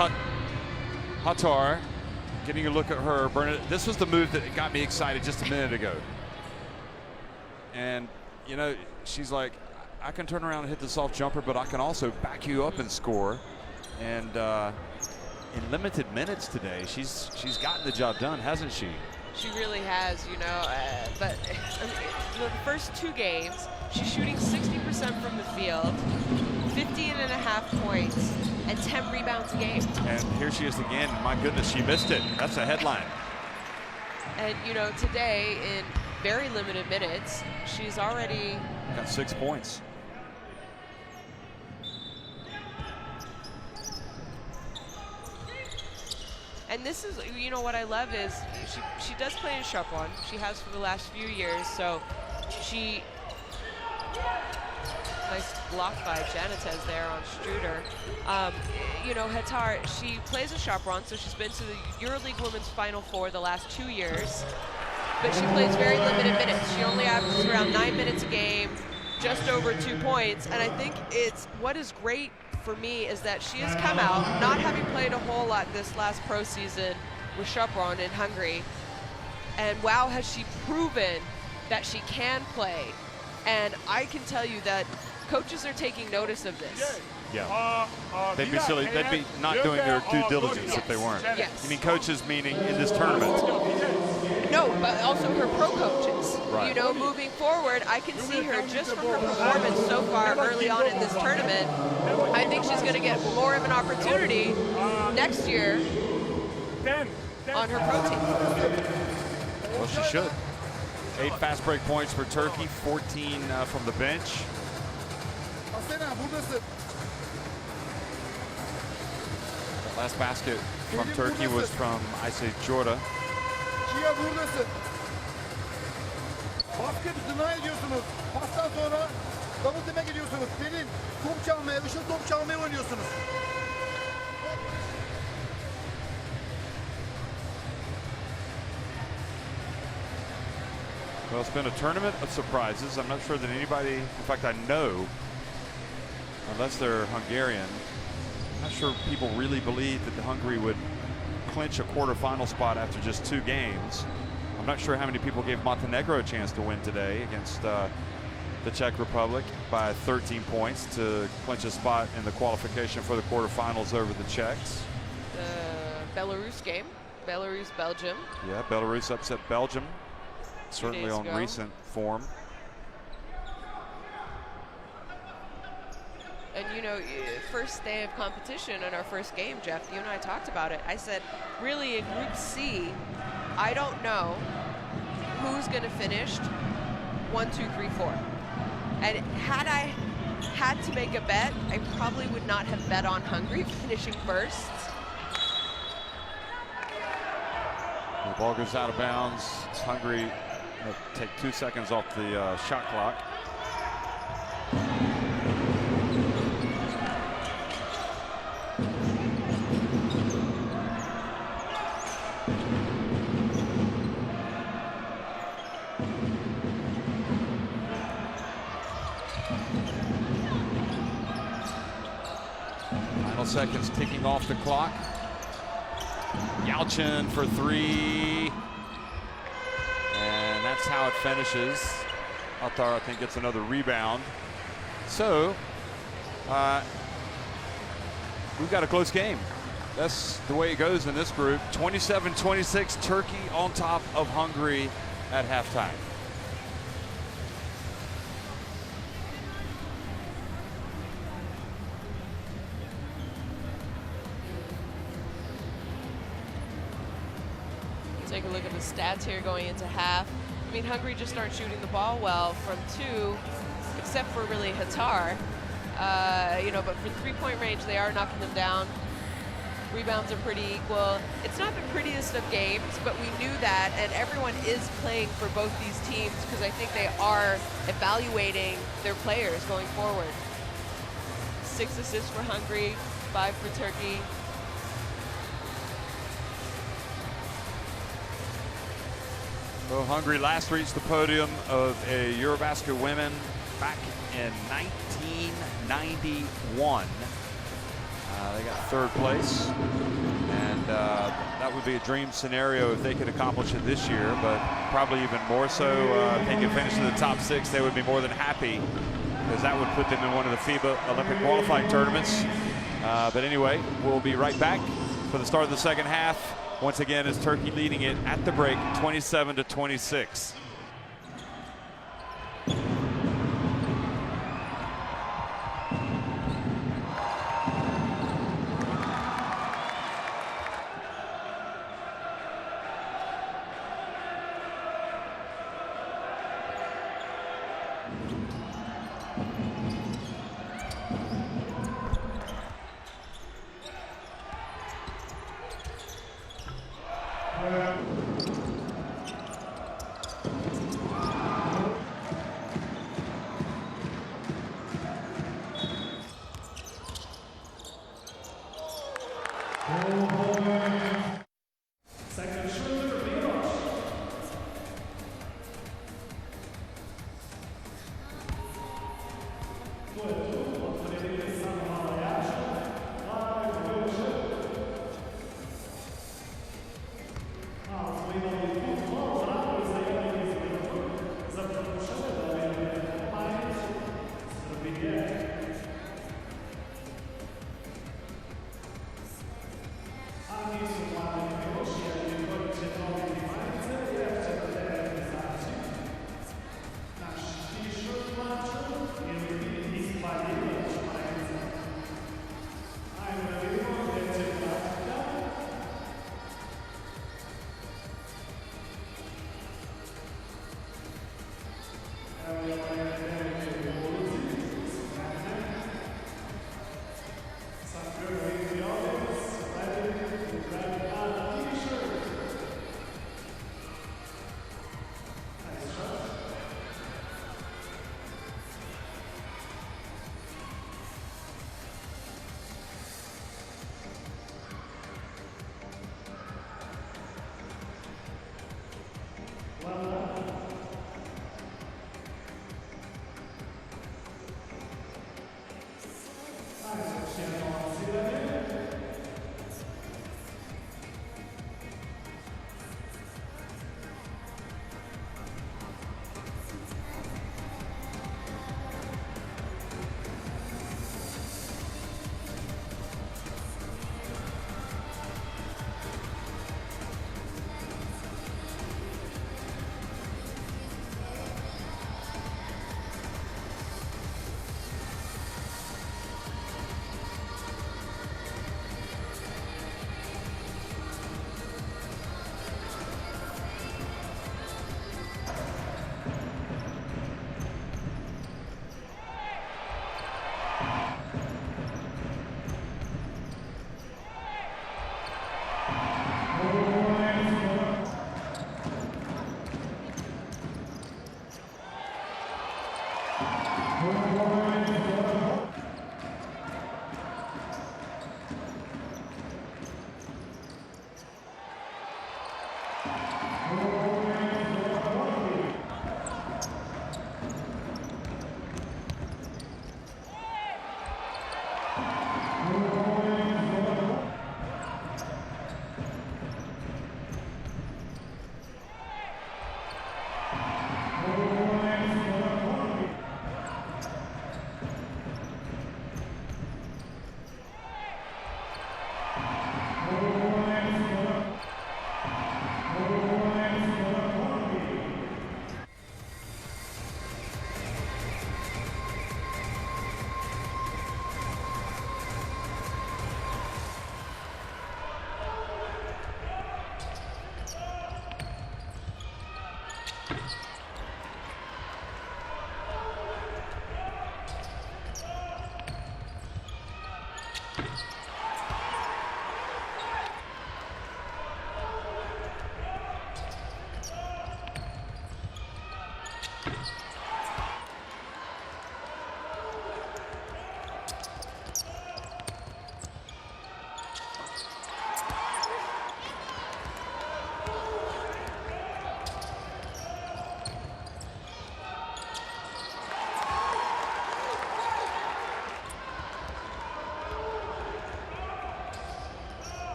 Hattar getting a look at her. Bernadette. This was the move that got me excited just a minute ago. And, you know, she's like, I can turn around and hit the soft jumper, but I can also back you up and score. And in limited minutes today, she's gotten the job done, hasn't she? She really has, you know, but the first 2 games, she's shooting 60% from the field, 15.5 points, and 10 rebounds a game. And here she is again. My goodness, she missed it. That's a headline. And, you know, today, in very limited minutes, she's already got 6 points. And this is, you know, what I love is she does play in Chopin. She has for the last few years. So she, nice block by Janitez there on Struder. You know, Hattar, she plays in Chopin, so she's been to the EuroLeague Women's Final Four the last 2 years. But she plays very limited minutes. She only averages around 9 minutes a game, just over 2 points. And I think it's what is great for me is that she has come out, not having played a whole lot this last pro season with Chopin in Hungary. And wow, has she proven that she can play. And I can tell you that coaches are taking notice of this. Yeah. They'd be silly. They'd be not doing their due diligence if they weren't. Yes. You mean coaches meaning in this tournament? No, but also her pro coaches. Right. You know, moving forward, I can see her just from her performance so far early on in this tournament. I think she's going to get more of an opportunity next year on her pro team. Well, she should. 8 fast break points for Turkey, 14 from the bench. Asena buradasın. The last basket from Turkey was from Ayse Jorda. Chia buradasın. Basket deny ediyorsunuz. Pastan sonra double team'e gidiyorsunuz. Pelin top çalmaya, Işıl top çalmaya oynuyorsunuz. Well, it's been a tournament of surprises. I'm not sure that anybody, in fact, I know, unless they're Hungarian, I'm not sure people really believed that Hungary would clinch a quarterfinal spot after just 2 games. I'm not sure how many people gave Montenegro a chance to win today against the Czech Republic by 13 points to clinch a spot in the qualification for the quarterfinals over the Czechs. The Belarus game, Belarus-Belgium. Yeah, Belarus upset Belgium. Certainly on recent form. And you know, first day of competition in our first game, Jeff, you and I talked about it. I said, really in Group C, I don't know who's going to finish 1, 2, 3, 4. And had I had to make a bet, I probably would not have bet on Hungary finishing first. The ball goes out of bounds. Hungary take 2 seconds off the shot clock. Final seconds ticking off the clock. Yalchin for three. And that's how it finishes. Altar, I think, gets another rebound. So, we've got a close game. That's the way it goes in this group. 27-26, Turkey on top of Hungary at halftime. Take a look at the stats here going into half. I mean, Hungary just aren't shooting the ball well from two, except for really Hatar. You know, but for three-point range, they are knocking them down. Rebounds are pretty equal. It's not the prettiest of games, but we knew that, and everyone is playing for both these teams because I think they are evaluating their players going forward. 6 assists for Hungary, 5 for Turkey. Well, Hungary last reached the podium of a Eurobasket women back in 1991. They got third place, and that would be a dream scenario if they could accomplish it this year, but probably even more so if they could finish in the top 6, they would be more than happy, because that would put them in one of the FIBA Olympic qualifying tournaments. But anyway, we'll be right back for the start of the second half. Once again, is Turkey leading it at the break, 27-26.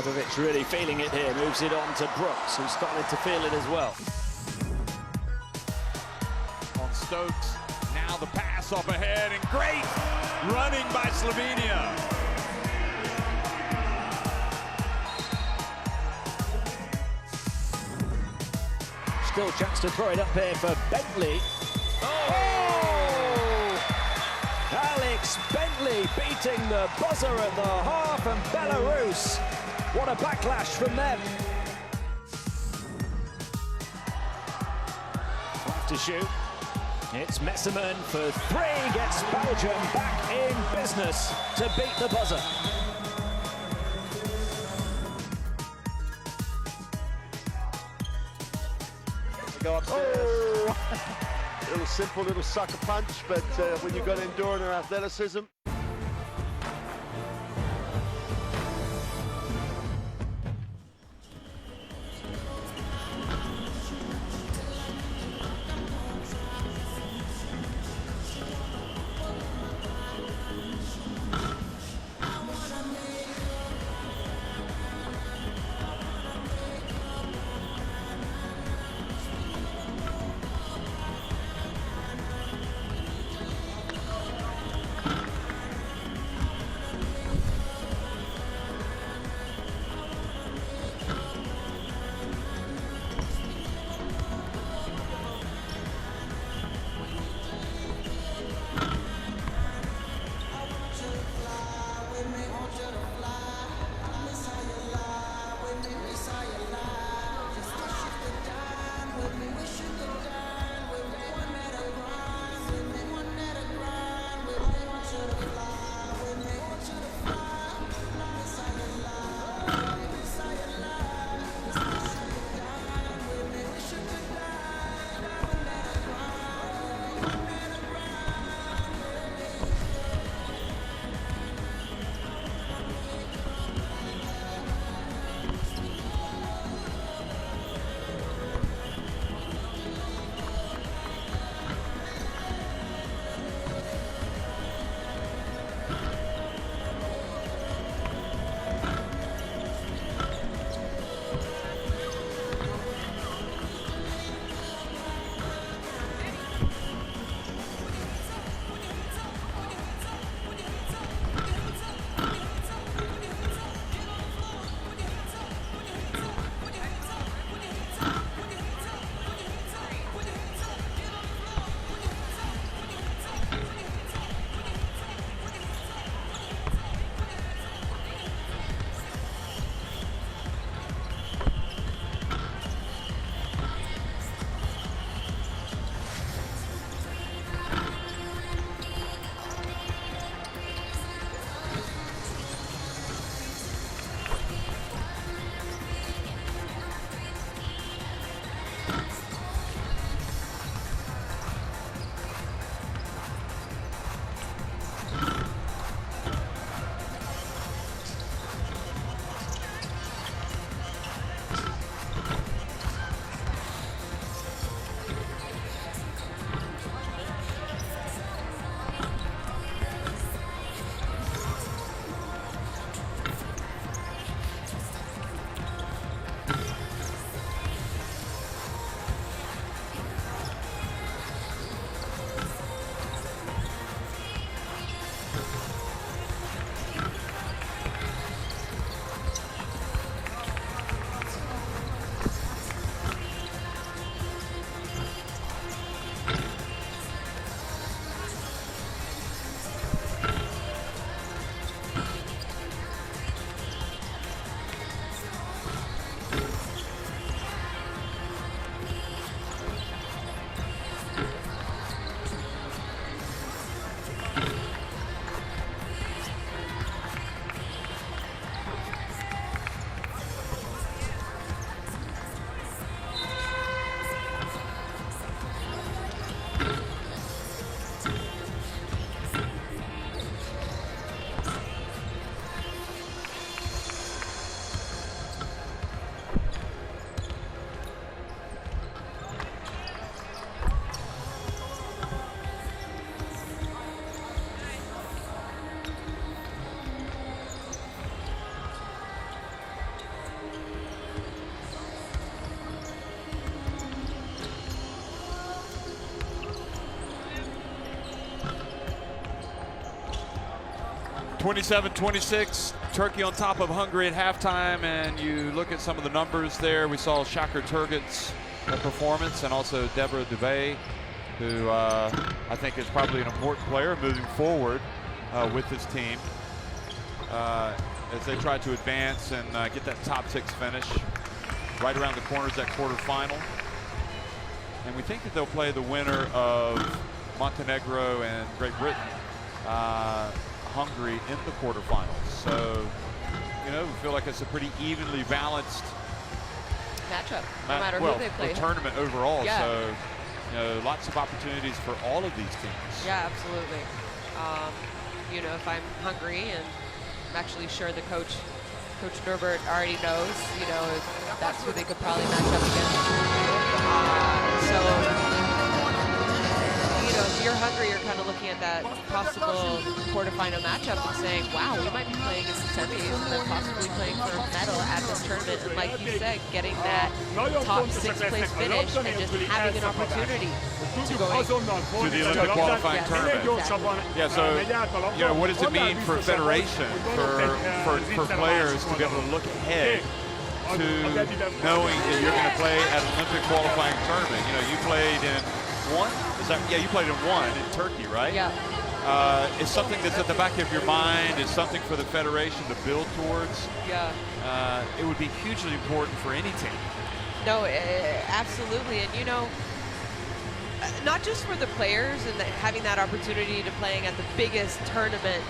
Nabovic really feeling it here, moves it on to Brooks, who's started to feel it as well. On Stokes, now the pass up ahead, and great running by Slovenia. Still chance to throw it up here for Bentley. Oh! Alex Bentley beating the buzzer at the half, and Belarus. What a backlash from them. Have to shoot. It's Messerman for three, gets Belgium back in business to beat the buzzer. Go upstairs. Oh. Little simple little sucker punch, but when you've got endurance and athleticism. 27-26, Turkey on top of Hungary at halftime, and you look at some of the numbers there. We saw Shakir Turgut's performance, and also Deborah Dubé, who I think is probably an important player moving forward with this team as they try to advance and get that top 6 finish. Right around the corner is that quarterfinal, and we think that they'll play the winner of Montenegro and Great Britain, Hungary in the quarterfinals. So, you know, we feel like it's a pretty evenly balanced matchup, no matter who they play. The tournament overall. Yeah. So, you know, lots of opportunities for all of these teams. Yeah, absolutely. You know, if I'm Hungary, and I'm actually sure the Coach Norbert already knows, you know, that's who they could probably match up against. So, you know, if you're Hungary, you're kind of looking at that possible quarterfinal matchup and saying, wow, we might be playing in the semis and then possibly playing for a medal at this tournament. And like you said, getting that top 6th place finish and just having an opportunity to go to the Olympic qualifying tournament. Yeah, so, you know, what does it mean for a federation, for players to be able to look ahead to knowing that you're going to play at an Olympic qualifying tournament? You know, you played in one? Yeah, you played in one in Turkey, right? Yeah. It's something that's at the back of your mind. It's something for the federation to build towards. Yeah. It would be hugely important for any team. No, absolutely. And, you know, not just for the players and having that opportunity to playing at the biggest tournament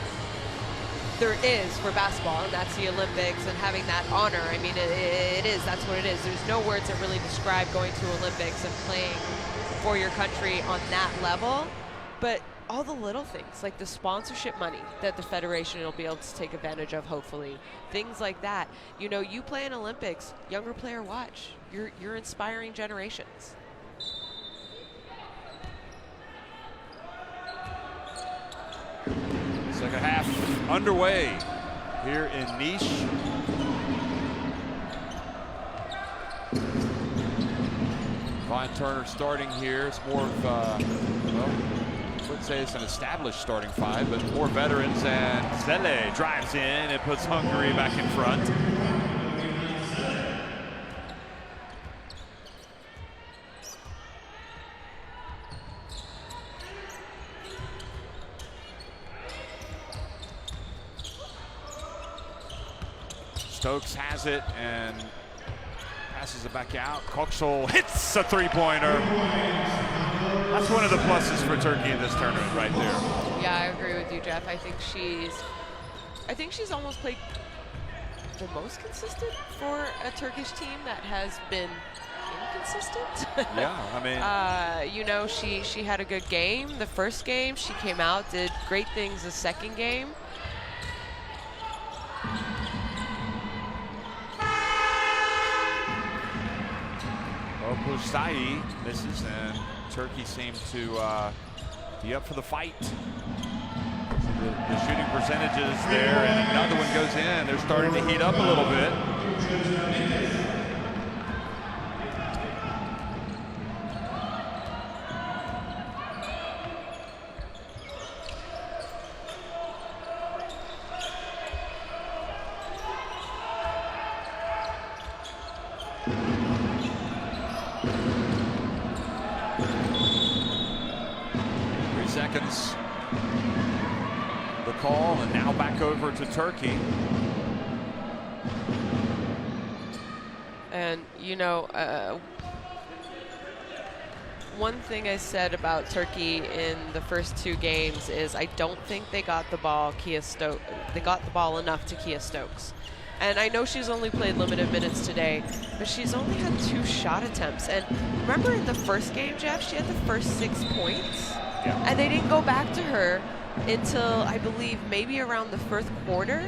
there is for basketball, and that's the Olympics, and having that honor. I mean, it is, that's what it is. There's no words that really describe going to Olympics and playing for your country on that level. But all the little things, like the sponsorship money that the federation will be able to take advantage of, hopefully, things like that. You know, you play in Olympics, younger player watch. You're inspiring generations. Second half underway here in Nice. Vine Turner starting here. It's more of, well, I would say it's an established starting 5, but more veterans, and Zele drives in and puts Hungary back in front. Stokes has it and passes it back out. Koksol hits a 3-pointer. That's one of the pluses for Turkey in this tournament right there. Yeah, I agree with you, Jeff. I think she's almost played the most consistent for a Turkish team that has been inconsistent. Yeah, I mean, you know, she had a good game the first game. She came out, did great things the second game. Pusai misses, and Turkey seems to be up for the fight. The shooting percentages there, and another one goes in. They're starting to heat up a little bit. Seconds, the call, and now back over to Turkey. And, you know, one thing I said about Turkey in the first 2 games is I don't think they got the ball enough to Kia Stokes. And I know she's only played limited minutes today, but she's only had 2 shot attempts. And remember in the first game, Jeff, she had the first 6 points? Yeah. And they didn't go back to her until, I believe, maybe around the fourth quarter,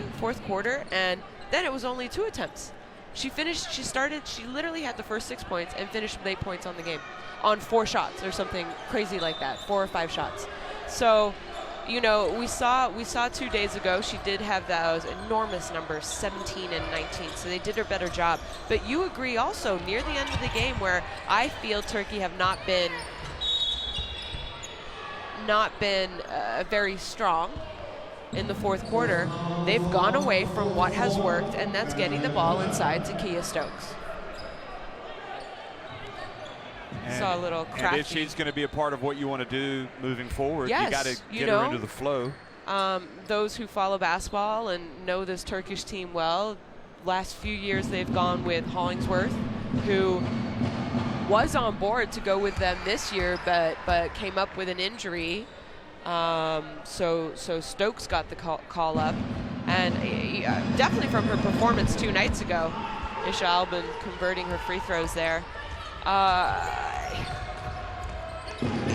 and then it was only 2 attempts. She literally had the first 6 points and finished with 8 points on the game on 4 shots or something crazy like that, 4 or 5 shots. So, you know, we saw 2 days ago, she did have those enormous numbers, 17 and 19, so they did a better job. But you agree also, near the end of the game, where I feel Turkey have not been very strong. in the fourth quarter, they've gone away from what has worked, and that's getting the ball inside to Kiah Stokes. Saw a little crafty. And if she's going to be a part of what you want to do moving forward, yes, you got to get her into the flow. Those who follow basketball and know this Turkish team well, last few years they've gone with Hollingsworth, who was on board to go with them this year, but came up with an injury. So Stokes got the call up, and definitely from her performance 2 nights ago, Isha Albin converting her free throws there.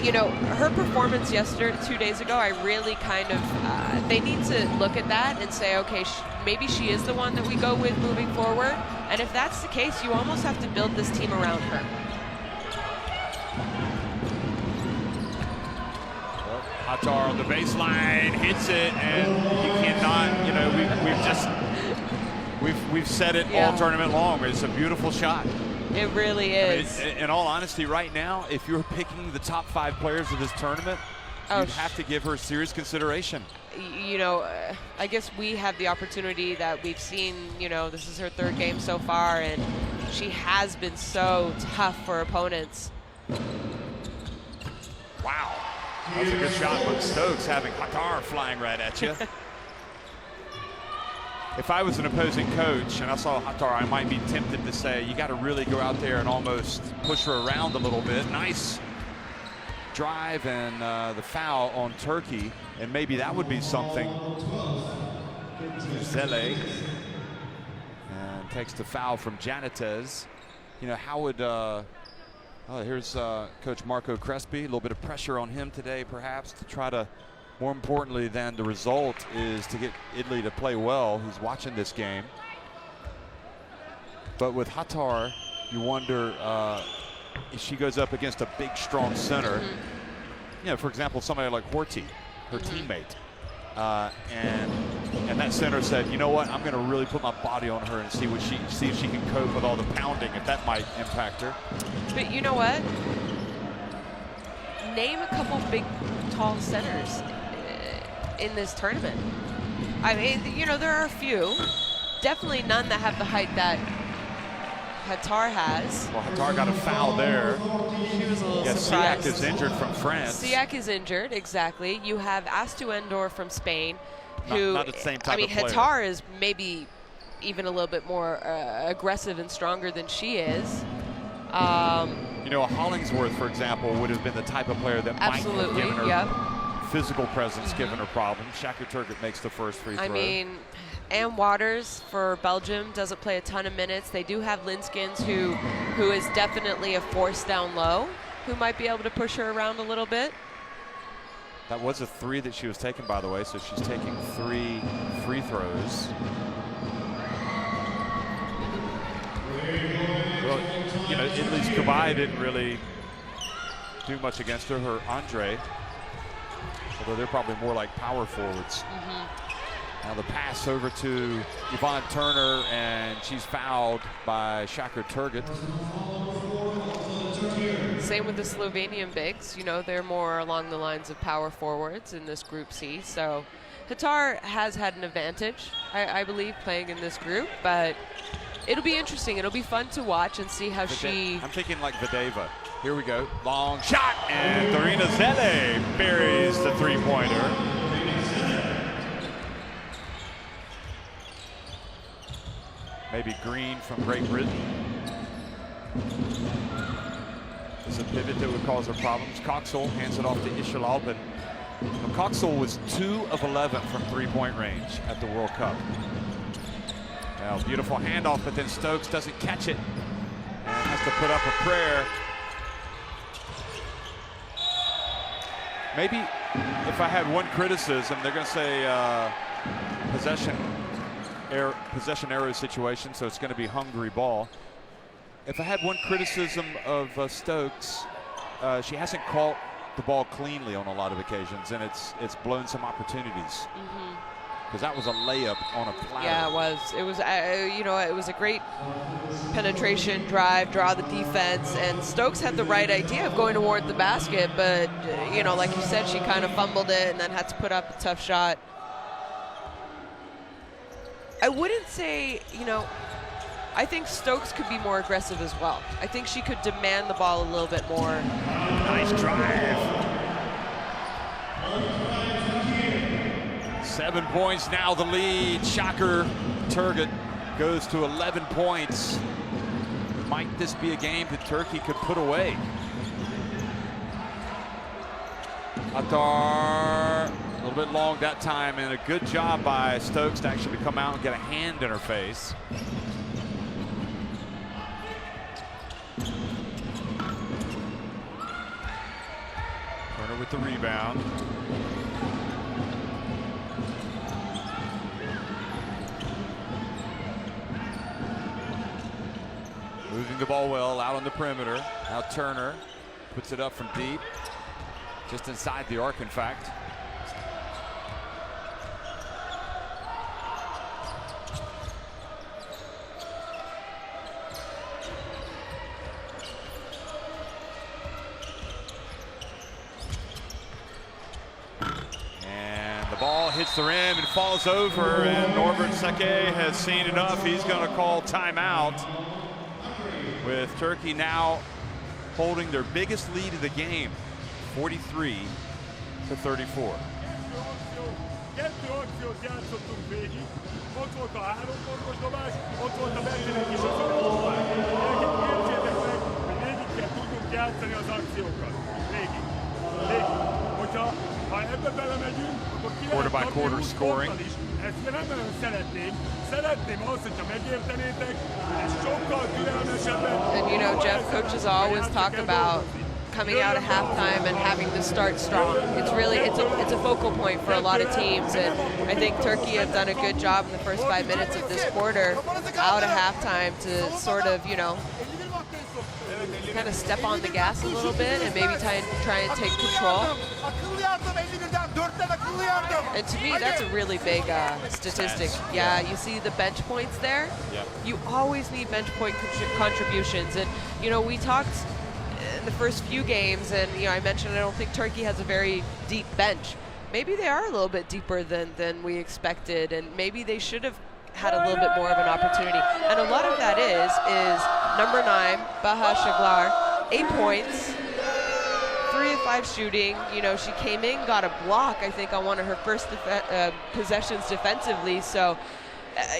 You know, her performance 2 days ago, I really kind of, they need to look at that and say, okay, maybe she is the one that we go with moving forward. And if that's the case, you almost have to build this team around her. Hattar on the baseline, hits it, and you cannot, you know, we've said it all tournament long. It's a beautiful shot. It really is. I mean, in all honesty, right now, if you're picking the top 5 players of this tournament, you'd have to give her serious consideration. You know, I guess we have the opportunity that we've seen, you know, this is her 3rd game so far, and she has been so tough for opponents. Wow. That's a good shot, but Stokes having Hattar flying right at you. If I was an opposing coach and I saw Hattar, I might be tempted to say, you got to really go out there and almost push her around a little bit. Nice drive and the foul on Turkey, and maybe that would be something. Zele and takes the foul from Janitez. You know, how would, here's Coach Marco Crespi, a little bit of pressure on him today perhaps to try to, more importantly than the result, is to get Italy to play well. He's watching this game. But with Hattar, you wonder if she goes up against a big, strong center. You know, for example, somebody like Horty, her teammate. And that center said, you know what, I'm going to really put my body on her and see if she can cope with all the pounding, if that might impact her. But you know what? Name a couple big, tall centers in this tournament. I mean, you know, there are a few. Definitely none that have the height that Hattar has. Well, Hattar got a foul there. She was a little surprised. Siak is injured from France. Siak is injured, exactly. You have Astuendor from Spain, who, not the same type of player. Hattar is maybe even a little bit more aggressive and stronger than she is. You know, Hollingsworth, for example, would have been the type of player that might have given her physical presence, given her problems. Shaka Turgut makes the first free throw. I mean, Ann Waters for Belgium doesn't play a ton of minutes. They do have Linskens, who is definitely a force down low, who might be able to push her around a little bit. That was a 3 that she was taking, by the way, so she's taking 3 free throws. Well, you know, Italy's Kabai didn't really do much against her. Her Andre, although they're probably more like power forwards. Now the pass over to Yvonne Turner, and she's fouled by Shaka Turgut. Same with the Slovenian bigs. You know, they're more along the lines of power forwards in this Group C. So Hattar has had an advantage, I believe, playing in this group, but it'll be interesting. It'll be fun to watch and see how she... I'm thinking like Vadeva. Here we go. Long shot, and Dorina Zele buries the 3-pointer. Maybe Green from Great Britain. It's a pivot that would cause her problems. Coxell hands it off to Ishal Albin. Coxell was 2 of 11 from 3-point range at the World Cup. Now, beautiful handoff, but then Stokes doesn't catch it and has to put up a prayer. Maybe if I had one criticism, they're going to say possession arrow situation, so it's going to be Hungary ball. If I had one criticism of Stokes, she hasn't caught the ball cleanly on a lot of occasions, and it's blown some opportunities. Because that was a layup on a platter. Yeah, it was. It was, you know, it was a great penetration drive, draw the defense, and Stokes had the right idea of going toward the basket, but, you know, like you said, she kind of fumbled it and then had to put up a tough shot. I wouldn't say, you know, I think Stokes could be more aggressive as well. I think she could demand the ball a little bit more. Nice drive. 7 points now the lead. Shocker, Turgut goes to 11 points. Might this be a game that Turkey could put away? Attar, a little bit long that time, and a good job by Stokes to actually come out and get a hand in her face. Turner with the rebound. Moving the ball well out on the perimeter. Now Turner puts it up from deep. Just inside the arc, in fact. And the ball hits the rim and falls over, and Norbert Sake has seen enough. He's going to call timeout, with Turkey now holding their biggest lead of the game, 43 to 34. Kettő akciót játszottunk végig, ott volt a 3 pontos dobás, ott volt a Bettinek is az dobás. Értsétek meg, hogy végig kell tudnunk játszani az akciókat. Végig. Hogyha ebbe belemegyünk, akkor ki lehet kapni 20 ponttal is. Ezt nem nagyon szeretném. Szeretném azt, hogyha megértenétek, hogy ez sokkal türelmesebben. And you know, Jeff, coaches always talk about coming out at halftime and having to start strong. It's really, it's a focal point for a lot of teams, and I think Turkey have done a good job in the first 5 minutes of this quarter out at halftime to sort of, you know, kind of step on the gas a little bit and maybe try and take control. And to me, that's a really big statistic. Yeah, you see the bench points there. Yep. You always need bench point contributions, and you know, we talked in the first few games, and you know, I mentioned I don't think Turkey has a very deep bench. Maybe they are a little bit deeper than we expected, and maybe they should have had a little bit more of an opportunity. And a lot of that is number 9, Baha Shaglar, 8 points, 3 of 5 shooting. You know, she came in, got a block, I think, on one of her first possessions defensively. So,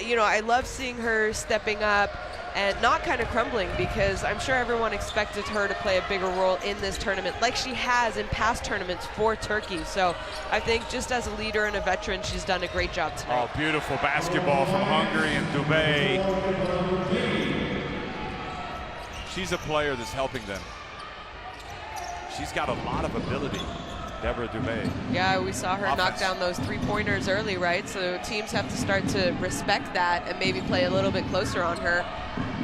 you know, I love seeing her stepping up and not kind of crumbling, because I'm sure everyone expected her to play a bigger role in this tournament like she has in past tournaments for Turkey. So I think just as a leader and a veteran, she's done a great job tonight. Oh, beautiful basketball from Hungary and Dubé. She's a player that's helping them. She's got a lot of ability, Deborah Dubé. Yeah, we saw her knock down those 3-pointers early, right? So teams have to start to respect that and maybe play a little bit closer on her.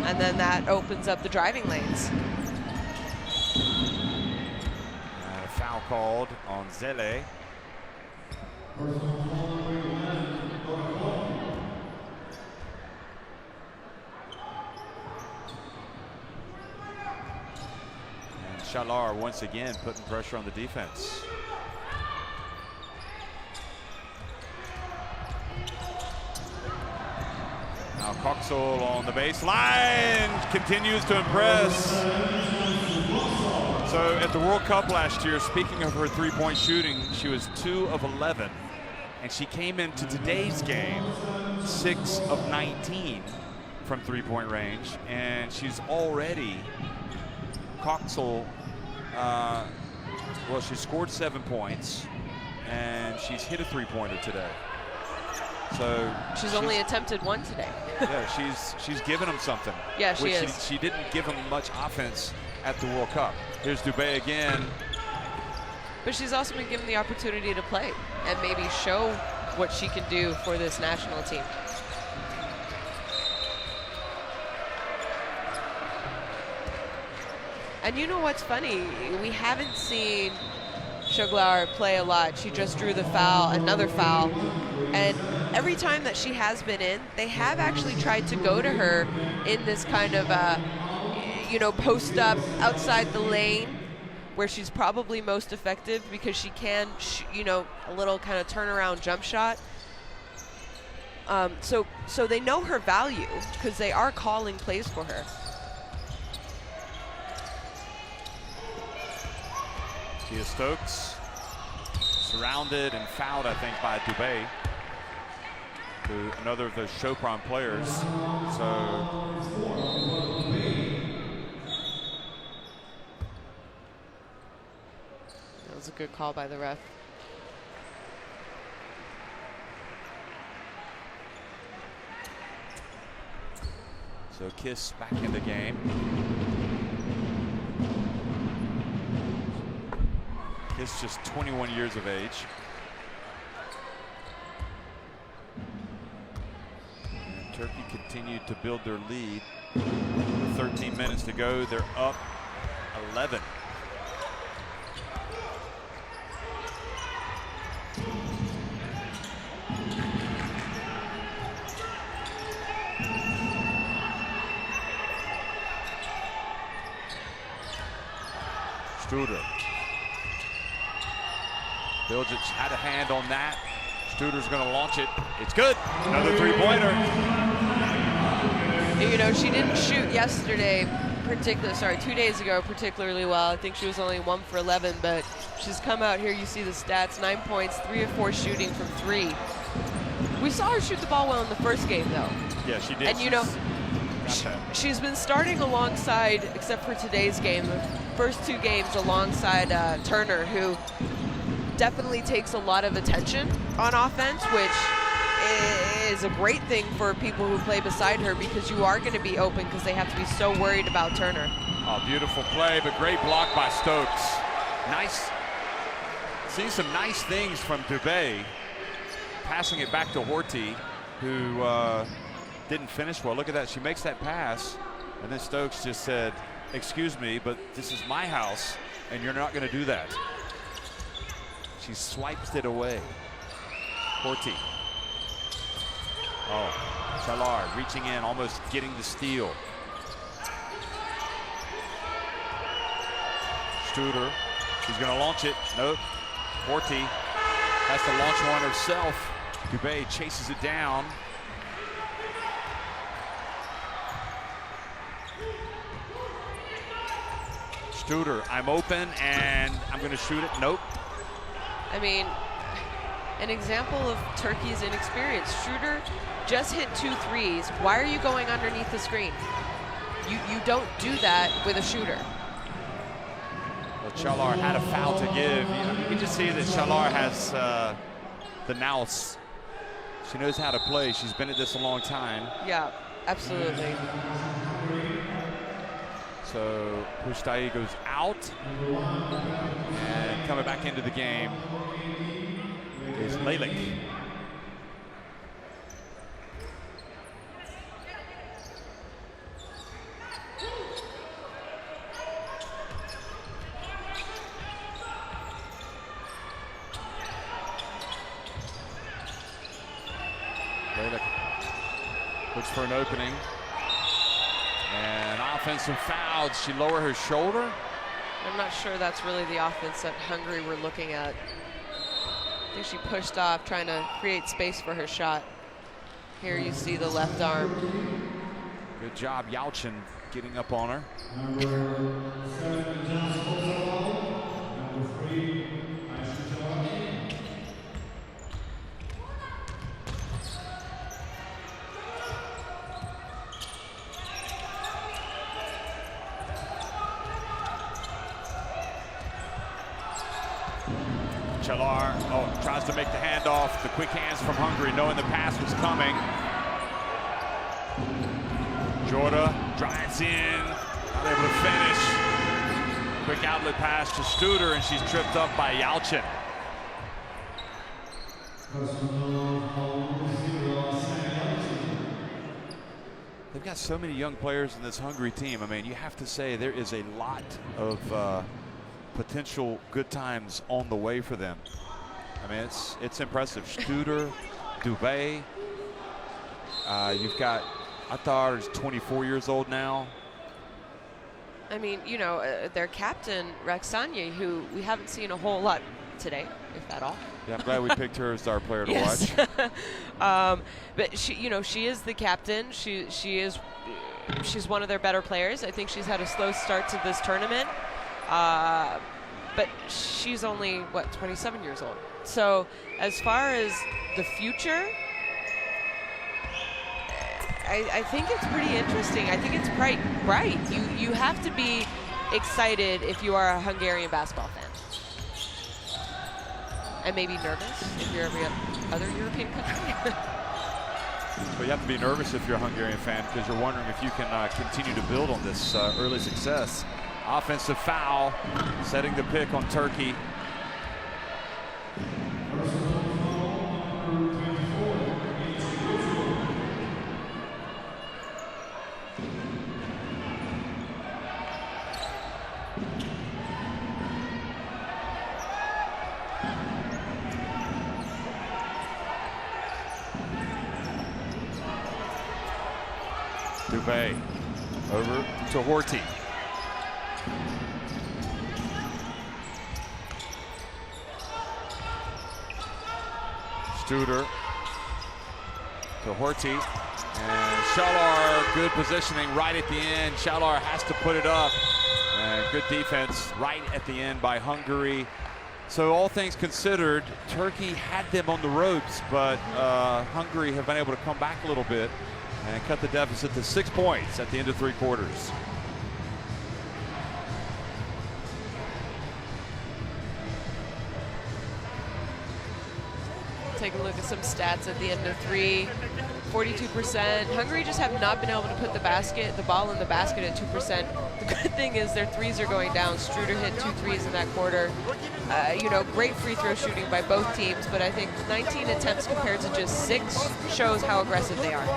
And then that opens up the driving lanes. And a foul called on Zele. And Shalar once again putting pressure on the defense. Now Coxel on the baseline continues to impress. So at the World Cup last year, speaking of her three-point shooting, she was 2 of 11. And she came into today's game 6 of 19 from three-point range. And she's already, Coxel, well, she scored 7 points and she's hit a three-pointer today. So she's only attempted 1 today. Yeah, she's given them something. Yeah, she is. She didn't give them much offense at the World Cup. Here's Dubé again. But she's also been given the opportunity to play and maybe show what she can do for this national team. And you know what's funny? We haven't seen Shoglar play a lot. She just drew the foul, another foul. And every time that she has been in, they have actually tried to go to her in this kind of, you know, post up outside the lane, where she's probably most effective because she can, you know, a little kind of turnaround jump shot. So they know her value because they are calling plays for her. Kia Stokes surrounded and fouled, I think, by Dubé, another of those Chopron players. So that was a good call by the ref. So Kiss back in the game. Kiss just 21 years of age. And Turkey continued to build their lead. With 13 minutes to go, they're up 11. Studer. Bilgic had a hand on that. Studer's going to launch it. It's good. Another three-pointer. You know, she didn't shoot yesterday, 2 days ago particularly well. I think she was only 1 for 11, but she's come out here. You see the stats: 9 points, 3 of 4 shooting from 3. We saw her shoot the ball well in the first game, though. Yeah, she did. And you know, she's been starting alongside, except for today's game, the first 2 games alongside Turner, who definitely takes a lot of attention on offense, which is a great thing for people who play beside her, because you are going to be open because they have to be so worried about Turner. Oh, beautiful play, but great block by Stokes. Nice. See some nice things from Dubé. Passing it back to Horty, who didn't finish well. Look at that. She makes that pass, and then Stokes just said, "Excuse me, but this is my house, and you're not going to do that." She swipes it away. Horty. Oh, Challard reaching in, almost getting the steal. Studer, she's going to launch it. Nope. Horty has to launch one herself. Dubé chases it down. Studer, I'm open and I'm going to shoot it. Nope. I mean, an example of Turkey's inexperience. Studer just hit 2 threes. Why are you going underneath the screen? You don't do that with a shooter. Well, Challard had a foul to give. You can just see that Challard has the nous. She knows how to play. She's been at this a long time. Yeah, absolutely. So Pushtai goes out, and coming back into the game is Lalick. Lalick looks for an opening. And offensive foul. Did she lower her shoulder? I'm not sure that's really the offense that Hungary were looking at. I think she pushed off, trying to create space for her shot. Here you see the left arm. Good job, Yalchin, getting up on her. Challard, tries to make the handoff. The quick hands from Hungary, knowing the pass was coming. Jorda drives in, not able to finish. Quick outlet pass to Studer, and she's tripped up by Yalchin. They've got so many young players in this Hungary team. I mean, you have to say there is a lot of potential good times on the way for them. I mean, it's impressive. Studer, Dubé. You've got Attar, who's 24 years old now. I mean, you know, their captain, Raksanya, who we haven't seen a whole lot today, if at all. Yeah, I'm glad we picked her as our player to Yes. watch. But she is the captain. She's one of their better players. I think she's had a slow start to this tournament. But she's only, 27 years old. So as far as the future, I think it's pretty interesting. I think it's bright. You have to be excited if you are a Hungarian basketball fan. And maybe nervous if you're every other European country. But you have to be nervous if you're a Hungarian fan because you're wondering if you can continue to build on this early success. Offensive foul, setting the pick on Turkey. Dubé over to Horty. Studer to Horty. And Shalar, good positioning right at the end. Shalar has to put it up. And good defense right at the end by Hungary. So all things considered, Turkey had them on the ropes, but Hungary have been able to come back a little bit and cut the deficit to 6 points at the end of 3 quarters. Take a look at some stats at the end of 3. 42%. Hungary just have not been able to put the ball in the basket at 2%. The good thing is their threes are going down. Struder hit 2 threes in that quarter. Great free throw shooting by both teams, but I think 19 attempts compared to just 6 shows how aggressive they are.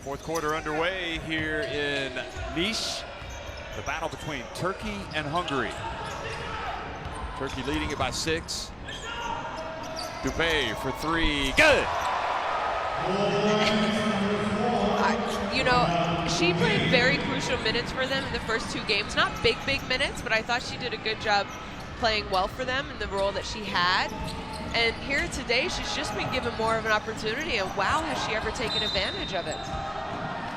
Fourth quarter underway here in Niš. The battle between Turkey and Hungary. Turkey leading it by 6. Dubé for 3. Good! She played very crucial minutes for them in the first 2 games. Not big minutes, but I thought she did a good job playing well for them in the role that she had. And here today, she's just been given more of an opportunity, and wow, has she ever taken advantage of it.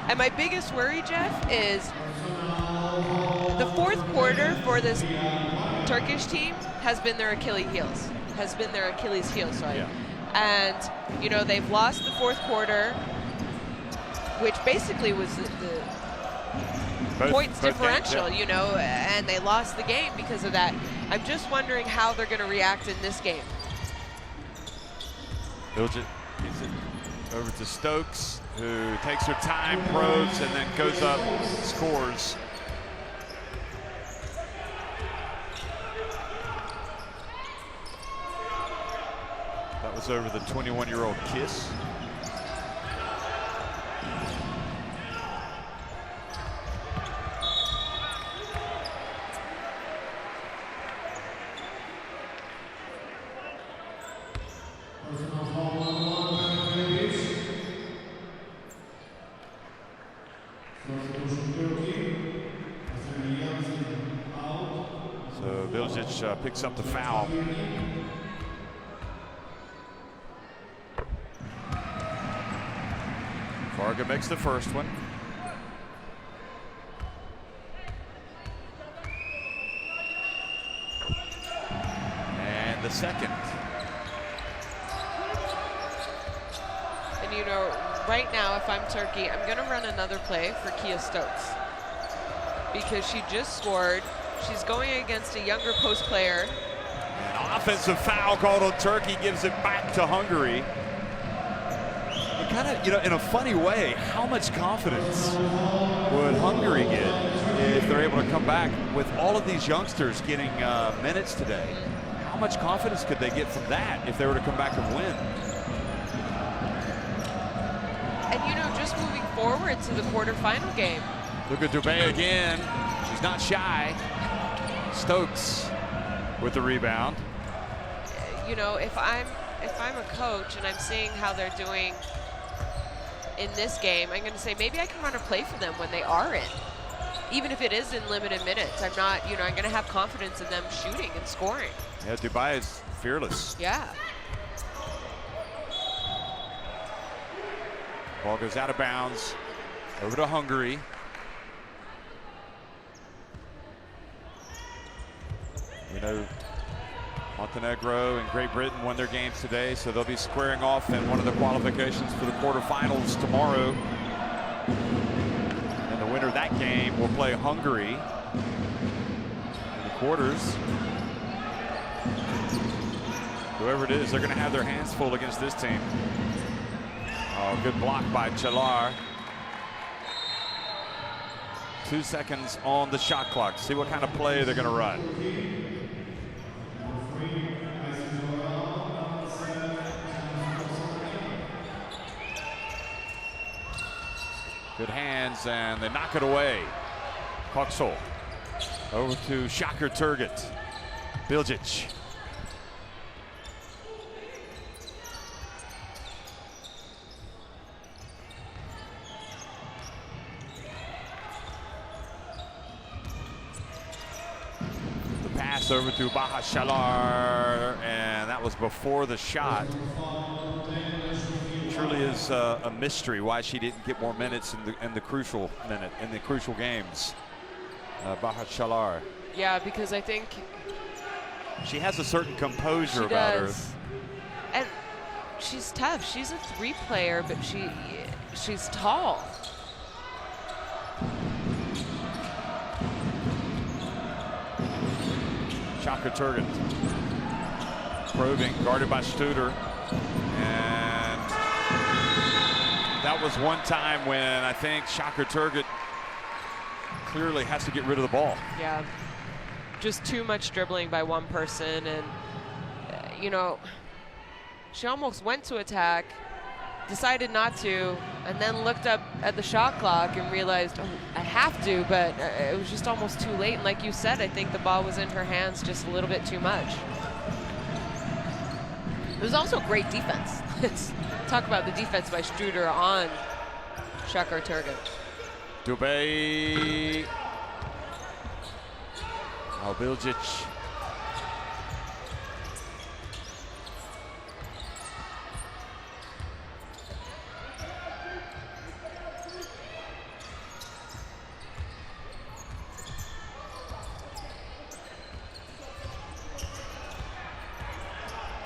And my biggest worry, Jeff, is the fourth quarter for this Turkish team has been their Achilles heel, sorry. Yeah. And, they've lost the fourth quarter, which basically was the points differential, games, yeah. and they lost the game because of that. I'm just wondering how they're going to react in this game. Bilge gives it over to Stokes, who takes her time, probes, and then goes up, scores. That was over the 21-year-old Kiss. Bilgic picks up the foul. Varga makes the first one. And the second. And you know, right now, if I'm Turkey, I'm going to run another play for Kia Stokes because she just scored. She's going against a younger post player. An offensive foul called on Turkey, gives it back to Hungary. Kind of, you know, in a funny way, how much confidence would Hungary get if they're able to come back with all of these youngsters getting minutes today? How much confidence could they get from that if they were to come back and win? And you know, just moving forward to the quarterfinal game. Look at Dubé again. She's not shy. Stokes with the rebound. You know, if I'm a coach and I'm seeing how they're doing in this game, I'm going to say maybe I can run a play for them when they are in, even if it is in limited minutes. I'm not, you know, I'm going to have confidence in them shooting and scoring. Yeah, Dubé is fearless. Yeah. Ball goes out of bounds, over to Hungary. You know, Montenegro and Great Britain won their games today, so they'll be squaring off in one of the qualifications for the quarterfinals tomorrow. And the winner of that game will play Hungary in the quarters. Whoever it is, they're going to have their hands full against this team. Oh, good block by Chalar. 2 seconds on the shot clock. See what kind of play they're going to run. Good hands, and they knock it away. Koksol over to Shakir Turgut. Bilgic. The pass over to Baha Shalar, and that was before the shot. Truly is a mystery why she didn't get more minutes in the crucial games. Baha Shalar. Yeah, because I think she has a certain composure she about does. her. And she's tough. She's a 3 player, but she's tall. Shaka Turgut probing, guarded by Studer. And that was one time when I think Shaka Turgut clearly has to get rid of the ball. Yeah, just too much dribbling by one person, and you know, she almost went to attack, decided not to, and then looked up at the shot clock and realized, oh, I have to, but it was just almost too late. And like you said, I think the ball was in her hands just a little bit too much. It was also great defense. Let's talk about the defense by Struder on Shakir Turgut. Dubé. Oh, Bilgic.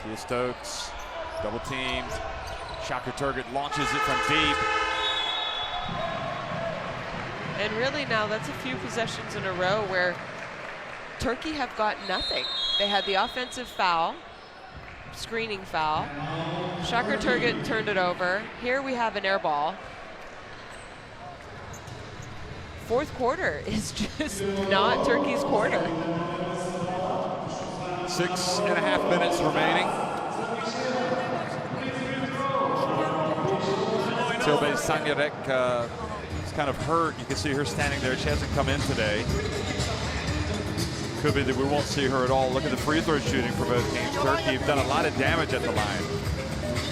Kia Stokes, double teamed. Shakir Turgut launches it from deep. And really now that's a few possessions in a row where Turkey have got nothing. They had the offensive foul, screening foul. Shakir Turgut turned it over. Here we have an air ball. Fourth quarter is just not Turkey's quarter. 6.5 minutes remaining. Tilbe Sanyarek is kind of hurt. You can see her standing there. She hasn't come in today. Could be that we won't see her at all. Look at the free throw shooting for both teams. Turkey have done a lot of damage at the line,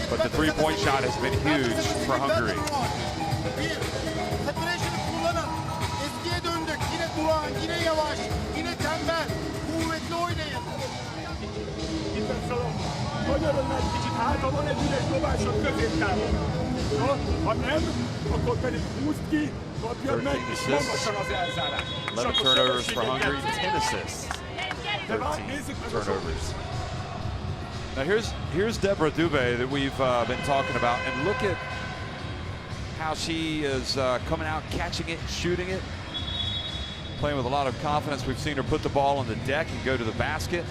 but the three-point shot has been huge for Hungary. Eskiye döndük. Yine durağan, yine yavaş, yine tembel. Kuvvetli oynayın. Jelölne egy kicsit hátra, van egy üres dobása középtávon. No, ha nem, akkor pedig húzd ki, kapjad meg, és magasan az elzárás. 11 turnovers for Hungary, 10 assists. 13 turnovers. Now here's Deborah Dubé that we've been talking about, and look at how she is coming out, catching it, shooting it, playing with a lot of confidence. We've seen her put the ball on the deck and go to the basket,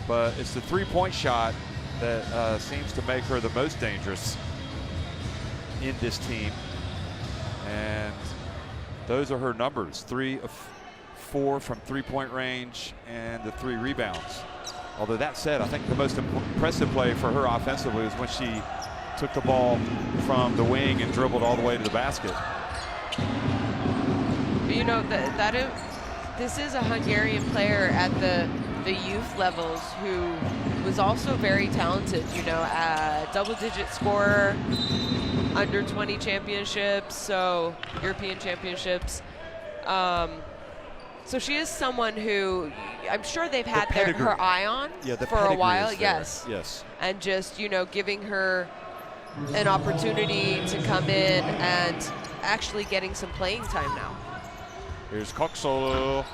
but it's the three-point shot that seems to make her the most dangerous in this team. And those are her numbers: 3 of 4 from three-point range and the 3 rebounds. Although that said, I think the most impressive play for her offensively was when she took the ball from the wing and dribbled all the way to the basket. You know, this is a Hungarian player at the youth levels who was also very talented. You know, double-digit scorer, under 20 championships, so European championships. So she is someone who I'm sure they've had her eye on for a while. Yes. Yes. And just, you know, giving her an opportunity to come in and actually getting some playing time now. Here's Koksolo.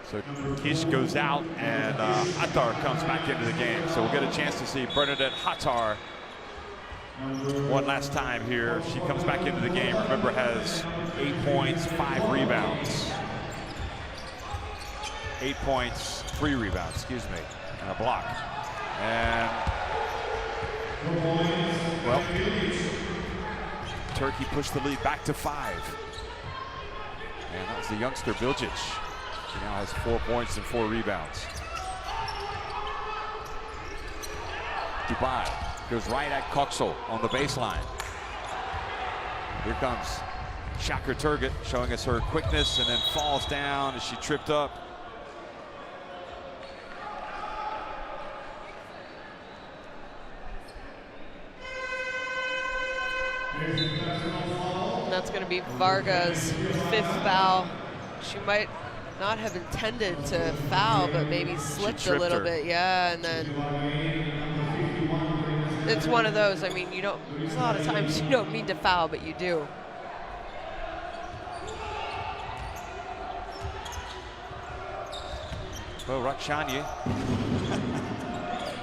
So Kish goes out, and Hattar comes back into the game. So we'll get a chance to see Bernadette Hattar one last time here. She comes back into the game. Remember, has 8 points, 5 rebounds. 8 points, 3 rebounds, excuse me, and a block. And, well, Turkey pushed the lead back to 5. And that was the youngster Bilgic. She now has 4 points and 4 rebounds. Dubai goes right at Koksol on the baseline. Here comes Shakir Turgut showing us her quickness, and then falls down as she tripped up. And that's going to be Varga's 5th foul. She might not have intended to foul, but maybe slipped a little bit. Yeah, and then it's one of those. I mean, there's a lot of times you don't mean to foul, but you do. Well, Rakshanya,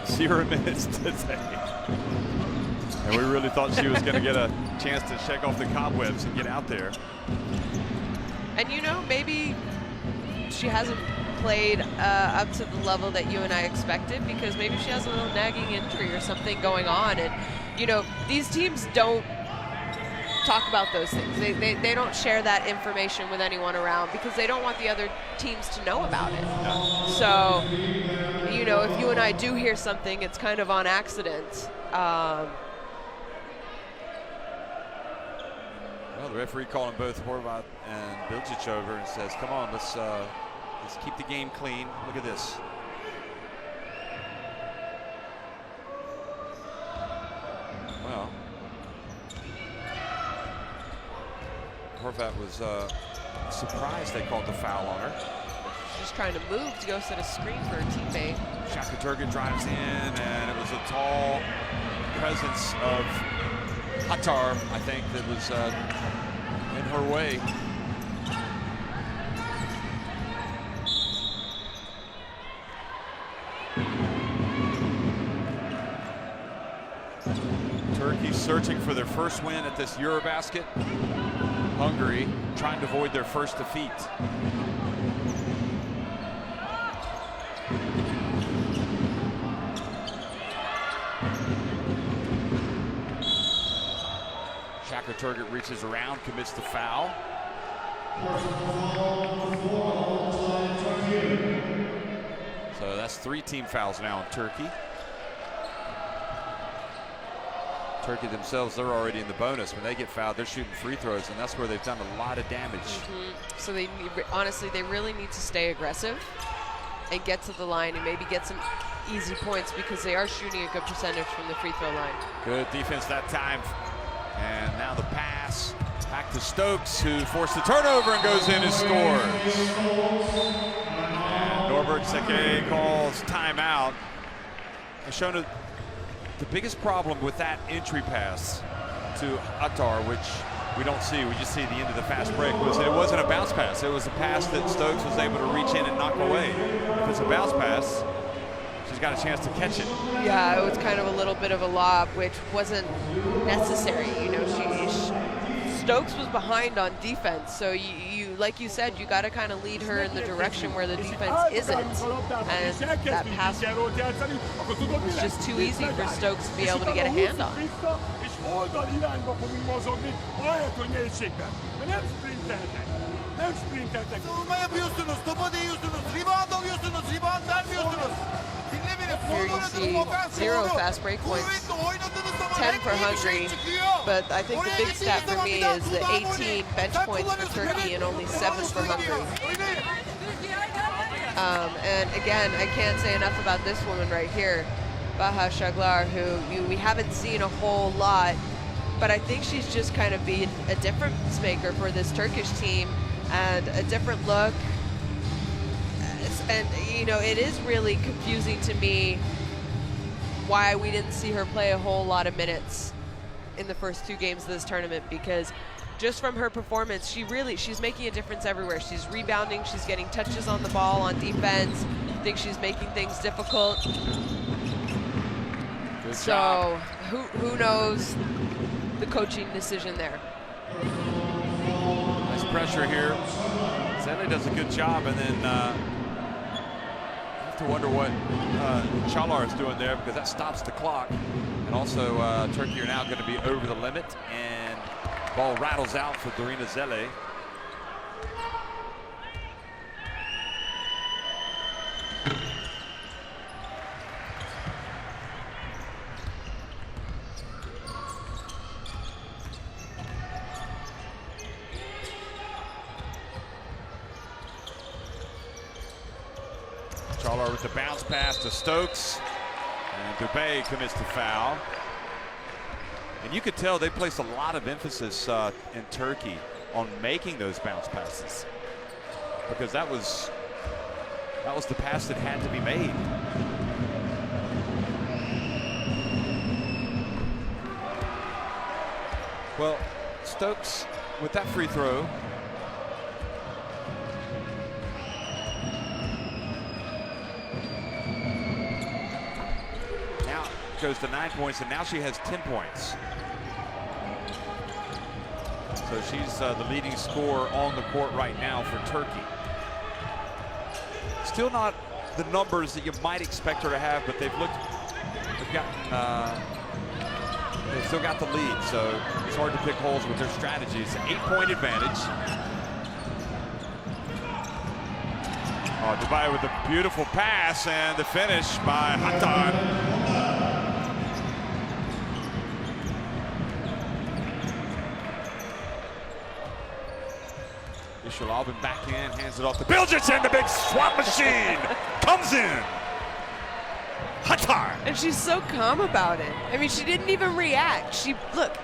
0 minutes today. And we really thought she was going to get a chance to shake off the cobwebs and get out there. And maybe she hasn't played up to the level that you and I expected, because maybe she has a little nagging injury or something going on. And, these teams don't talk about those things. They don't share that information with anyone around, because they don't want the other teams to know about it. No. So, if you and I do hear something, it's kind of on accident. Well, the referee calling both Horvat and Bilgic over and says, come on, let's keep the game clean. Look at this. Well, Horvat was surprised they called the foul on her. She's just trying to move to go set a screen for her teammate. Shaka Turgut drives in, and it was a tall presence of Hattar, I think, that was in her way. Turkey searching for their first win at this Eurobasket. Hungary trying to avoid their first defeat. Shaka Turgut reaches around, commits the foul. So that's 3 team fouls now on Turkey. Turkey themselves, they're already in the bonus. When they get fouled, they're shooting free throws, and that's where they've done a lot of damage. So they need, honestly, they really need to stay aggressive and get to the line and maybe get some easy points because they are shooting a good percentage from the free throw line. Good defense that time. And now the pass back to Stokes, who forced the turnover and goes in and scores. And Norbert Seke calls timeout. Shona, the biggest problem with that entry pass to Hattar, which we don't see, we just see the end of the fast break, was that it wasn't a bounce pass. It was a pass that Stokes was able to reach in and knock away. If it's a bounce pass, she's got a chance to catch it. Yeah, it was kind of a little bit of a lob, which wasn't necessary. You know, Stokes was behind on defense, so you like you said, you got to kind of lead her in the direction where the defense isn't, and that pass was just too easy for Stokes to be able to get a hand on. Savunma yapıyorsunuz, topa değiyorsunuz, rebound alıyorsunuz, rebound vermiyorsunuz. Dinle beni, Here you see 0 fast break points, 10 for Hungary, but I think the big stat for me is the 18 bench points for Turkey and only 7 for Hungary. And again, I can't say enough about this woman right here, Baha Shaglar, who we haven't seen a whole lot, but I think she's just kind of been a difference maker for this Turkish team and a different look. And, you know, it is really confusing to me why we didn't see her play a whole lot of minutes in the first 2 games of this tournament, because just from her performance, she's making a difference everywhere. She's rebounding, she's getting touches on the ball on defense. I think she's making things difficult. Good so job. who knows the coaching decision there. Nice pressure here. Zelle does a good job, and then to wonder what Çalar is doing there, because that stops the clock. And also Turkey are now going to be over the limit, and ball rattles out for Dorina Zelle. Çalar with the bounce pass to Stokes, and Dubé commits the foul. And you could tell they placed a lot of emphasis in Turkey on making those bounce passes, because that was the pass that had to be made. Well, Stokes with that free throw. Goes to 9 points, and now she has 10 points. So she's the leading scorer on the court right now for Turkey. Still not the numbers that you might expect her to have, but they've still got the lead, so it's hard to pick holes with their strategies. 8-point advantage. Oh, Dubé with a beautiful pass, and the finish by Hattar. Albin back in, hands it off to Bilgic, and the big swap machine comes in. Hattar. And she's so calm about it. I mean, she didn't even react. Look.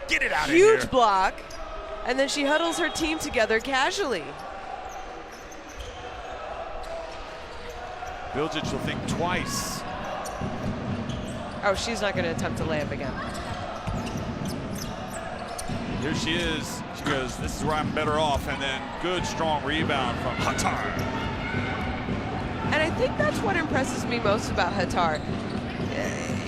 Get it out of here. Huge block, and then she huddles her team together casually. Bilgic will think twice. Oh, she's not going to attempt to lay up again. Here she is. She goes, this is where I'm better off, and then good, strong rebound from Hattar. And I think that's what impresses me most about Hattar.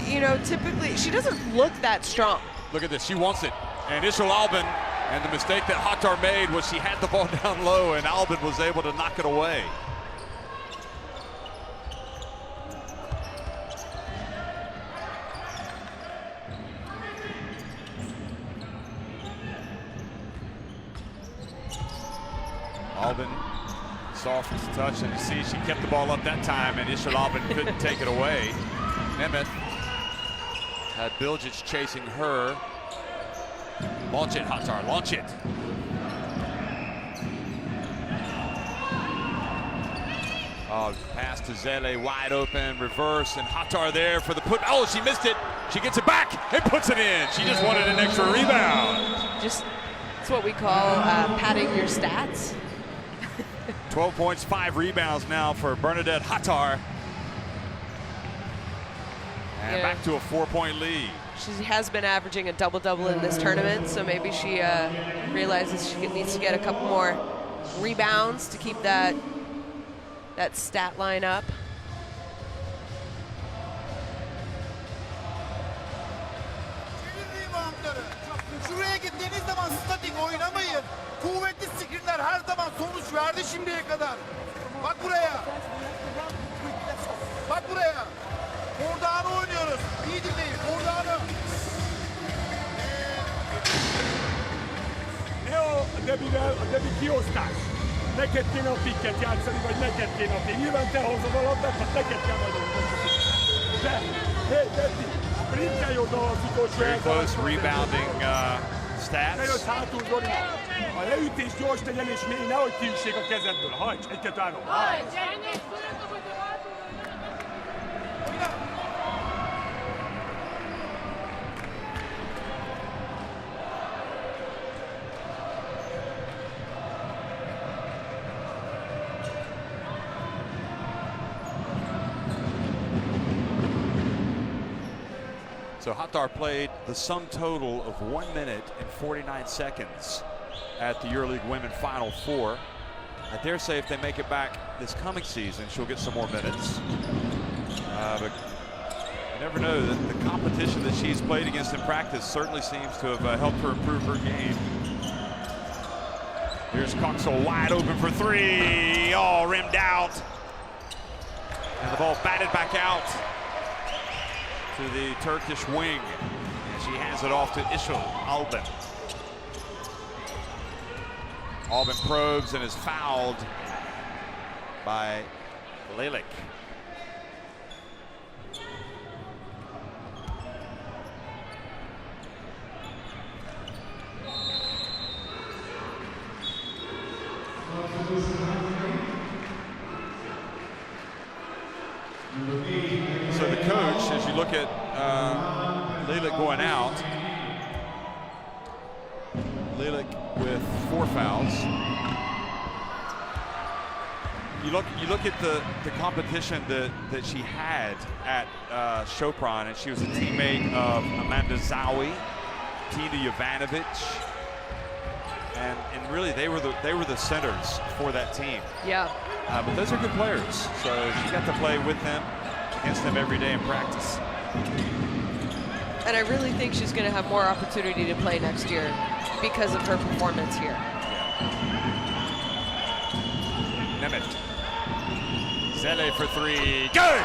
You know, typically, she doesn't look that strong. Look at this, she wants it. And Ishal Albin, and the mistake that Hattar made was she had the ball down low, and Albin was able to knock it away. Albin, soft touch, and you see she kept the ball up that time, and Ishal Albin couldn't take it away. Nemeth Bilgic chasing her. Launch it, Hattar, launch it. Oh, pass to Zele, wide open, reverse, and Hattar there for the put. Oh, she missed it. She gets it back and puts it in. She just wanted an extra rebound. Just, it's what we call padding your stats. 12 points, 5 rebounds now for Bernadette Hattar. And back to a 4-point lead. She has been averaging a double-double in this tournament, so maybe she realizes she needs to get a couple more rebounds to keep that stat line up. Şuraya gittiğiniz zaman statik oynamayın. Kuvvetli screenler her zaman sonuç verdi şimdiye kadar. Bak buraya. Bak buraya. Ordağını oynuyoruz. İyi dinleyin. Ordağını. De mi kiosztás? Neked kéne a pikket játszani, vagy neked kéne a pikket. Nyilván te hozod a labdát, hát neked kell nagyon. De, hey, Betty, sprintelj oda az utolsó Very close rebounding stats. Eljössz hátul, Dori. A leütés gyors legyen és mély, nehogy kiüssék a kezedből. Hajts, 1-2-3. So Hattar played the sum total of 1 minute and 49 seconds at the EuroLeague Women Final Four. I dare say if they make it back this coming season, she'll get some more minutes. But you never know. The competition that she's played against in practice certainly seems to have helped her improve her game. Here's Coxell wide open for 3. Oh, rimmed out. And the ball batted back out to the Turkish wing. And she hands it off to Işıl Albin. Albin probes and is fouled by Lelik. So the coach, as you look at Lelik going out, Lelik with 4 fouls. You look at the competition that she had at Chopron, and she was a teammate of Amanda Zawi, Tina Jovanovic, and really they were the centers for that team. Yeah. But those are good players, so she got to play with them, against them every day in practice. And I really think she's going to have more opportunity to play next year because of her performance here. Nemeth. Zele for 3. Good!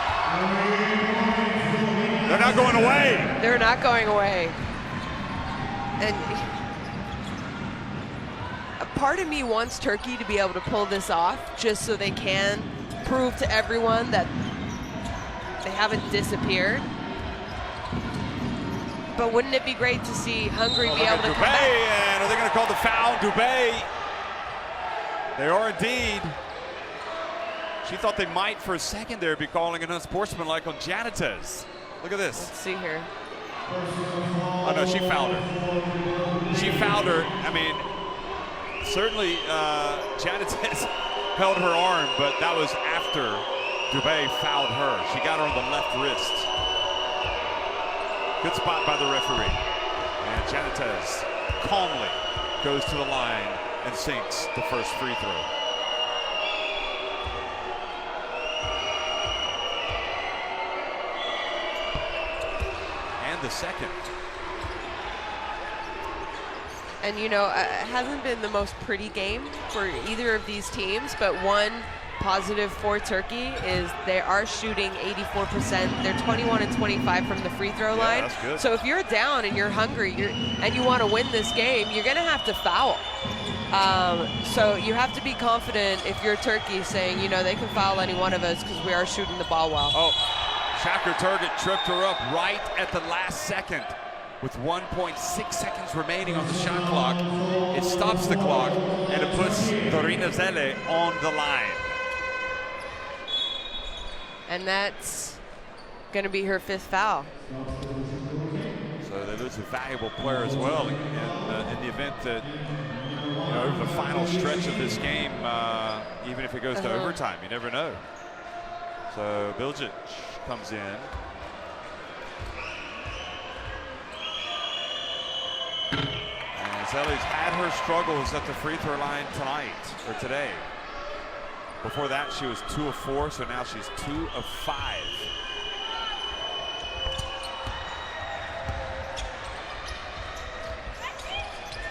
They're not going away. They're not going away. And a part of me wants Turkey to be able to pull this off just so they can prove to everyone that they haven't disappeared. But wouldn't it be great to see Hungary be able to come back? And are they going to call the foul? Dubé. They are indeed. She thought they might for a second there be calling an unsportsmanlike on Janitez. Look at this. Let's see here. Oh no, she fouled her. She fouled her. I mean, certainly Janitez held her arm, but that was after Dubé fouled her. She got her on the left wrist. Good spot by the referee. And Janitez calmly goes to the line and sinks the first free throw. And the second. And you know, it hasn't been the most pretty game for either of these teams, but one positive for Turkey is they are shooting 84%. They're 21 and 25 from the free throw line. That's good. So if you're down and you're hungry and you want to win this game, you're going to have to foul. So you have to be confident if you're Turkey saying, you know, they can foul any one of us because we are shooting the ball well. Oh, Shaker Turgut tripped her up right at the last second. With 1.6 seconds remaining on the shot clock, it stops the clock and it puts Torina Zelle on the line. And that's going to be her 5th foul. So they lose a valuable player as well in the event that, over the final stretch of this game, even if it goes to overtime, you never know. So Bilgic comes in. And Zelle's had her struggles at the free throw line today. Before that, she was 2 of 4, so now she's 2 of 5.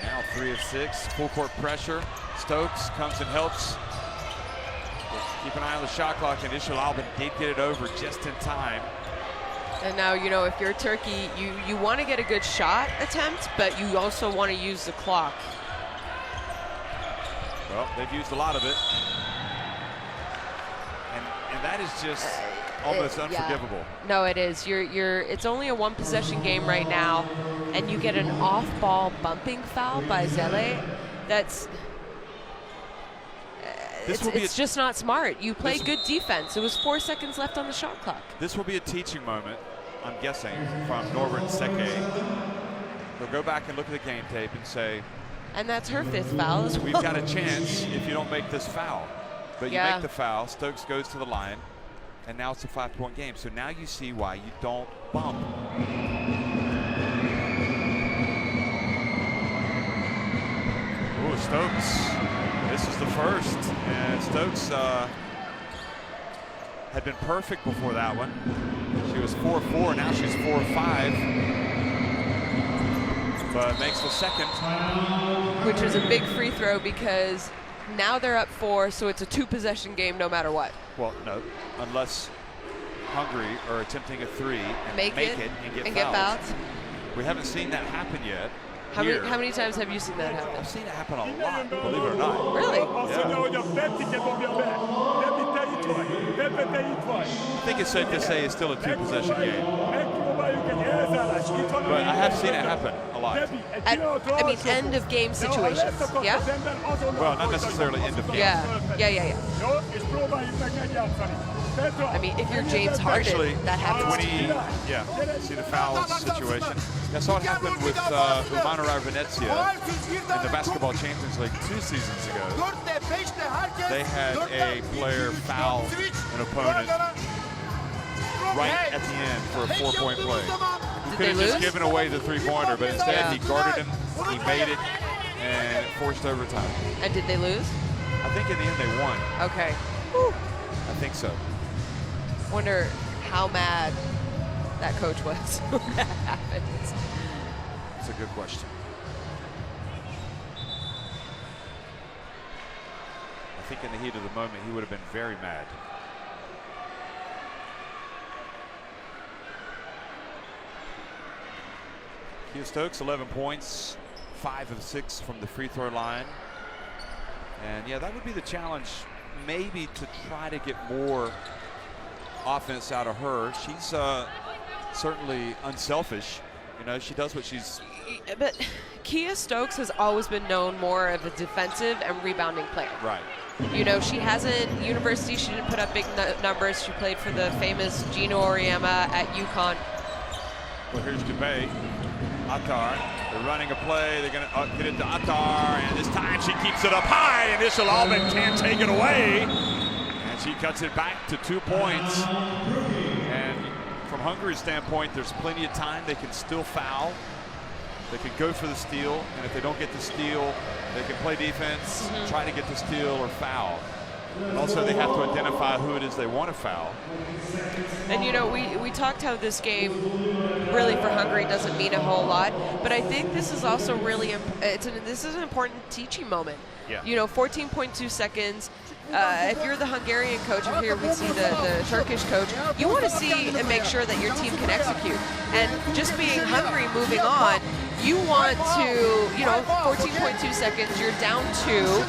Now 3 of 6, full court pressure. Stokes comes and helps. Keep an eye on the shot clock, and Ishil Albin did get it over just in time. And now, if you're Turkey, you want to get a good shot attempt, but you also want to use the clock. Well, they've used a lot of it. And that is just almost unforgivable. No, it is. It's only a 1-possession game right now, and you get an off-ball bumping foul by Zelle. It's just not smart. You play good defense. It was 4 seconds left on the shot clock. This will be a teaching moment, I'm guessing, from Norbert Seke. They'll go back and look at the game tape and say, and that's her 5th foul as well. We've got a chance if you don't make this foul. But you make the foul, Stokes goes to the line, and now it's a 5-point game. So now you see why you don't bump. Ooh, Stokes. This is the first. And Stokes had been perfect before that one. She was 4 of 4, now she's 4 of 5. But makes the second. Which was a big free throw because now they're up 4, so it's a 2-possession game no matter what. Well, no, unless Hungary are attempting a 3 and make it and get fouled. We haven't seen that happen yet. How many times have you seen that happen? I've seen it happen a lot, believe it or not. Really? I think it's safe to say it's still a 2-possession game. But I have seen it happen a lot. End of game situations, yeah? Well, not necessarily end of game. Yeah. I mean, if you're James Harden, actually, that happens. See the foul situation. I saw it happen with Umana Venezia in the Basketball Champions League 2 seasons ago. They had a player foul an opponent right at the end for a 4-point play. He could have just given away the 3-pointer, but instead he guarded him, he made it, and it forced overtime. And did they lose? I think in the end they won. Okay. I think so. Wonder how mad that coach was when that happened. That's a good question. I think in the heat of the moment he would have been very mad. Kia Stokes, 11 points, 5 of 6 from the free throw line. And yeah, that would be the challenge, maybe to try to get more offense out of her. She's certainly unselfish. She does what she's... But Kia Stokes has always been known more of a defensive and rebounding player. Right. She hasn't, university, she didn't put up big numbers. She played for the famous Gino Auriemma at UConn. Well, here's Dubé. Attar, they're running a play. They're going to get it to Attar, and this time she keeps it up high, and Ishil Albin can't take it away. And she cuts it back to 2 points. And from Hungary's standpoint, there's plenty of time. They can still foul. They can go for the steal, and if they don't get the steal, they can play defense, try to get the steal or foul. And also, they have to identify who it is they want to foul. And we talked how this game really for Hungary doesn't mean a whole lot, but I think this is also really this is an important teaching moment. Yeah. 14.2 seconds. If you're the Hungarian coach, or here we see the Turkish coach, you want to see and make sure that your team can execute. And just being Hungary moving on, you want to, 14.2 seconds, you're down 2.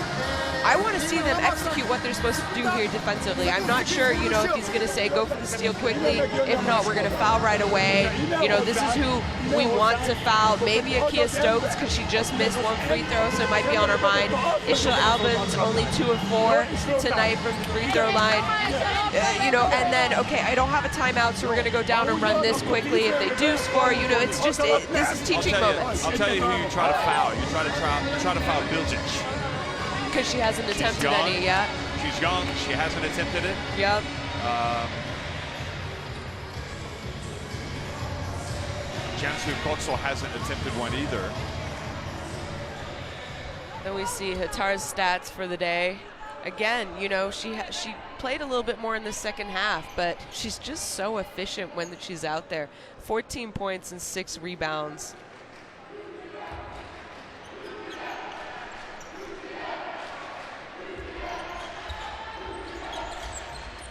I want to see them execute what they're supposed to do here defensively. I'm not sure, you know, if he's going to say go for the steal quickly. If not, we're going to foul right away. You know, this is who we want to foul. Maybe Akia Stokes, because she just missed 1 free throw, so it might be on her mind. Ishla Albin's only 2 of 4 tonight from the free throw line. You know, and then, okay, I don't have a timeout, so we're going to go down and run this quickly. If they do score, you know, it's just, this is teaching moments. I'll tell you who you try to foul. You try to foul Bilgic. Because she hasn't attempted any yet. She's young. She hasn't attempted it. Yep. Jansu Kotsal hasn't attempted one either. Then we see Hatar's stats for the day. Again, you know, she played a little bit more in the second half, but she's just so efficient when she's out there. 14 points and 6 rebounds.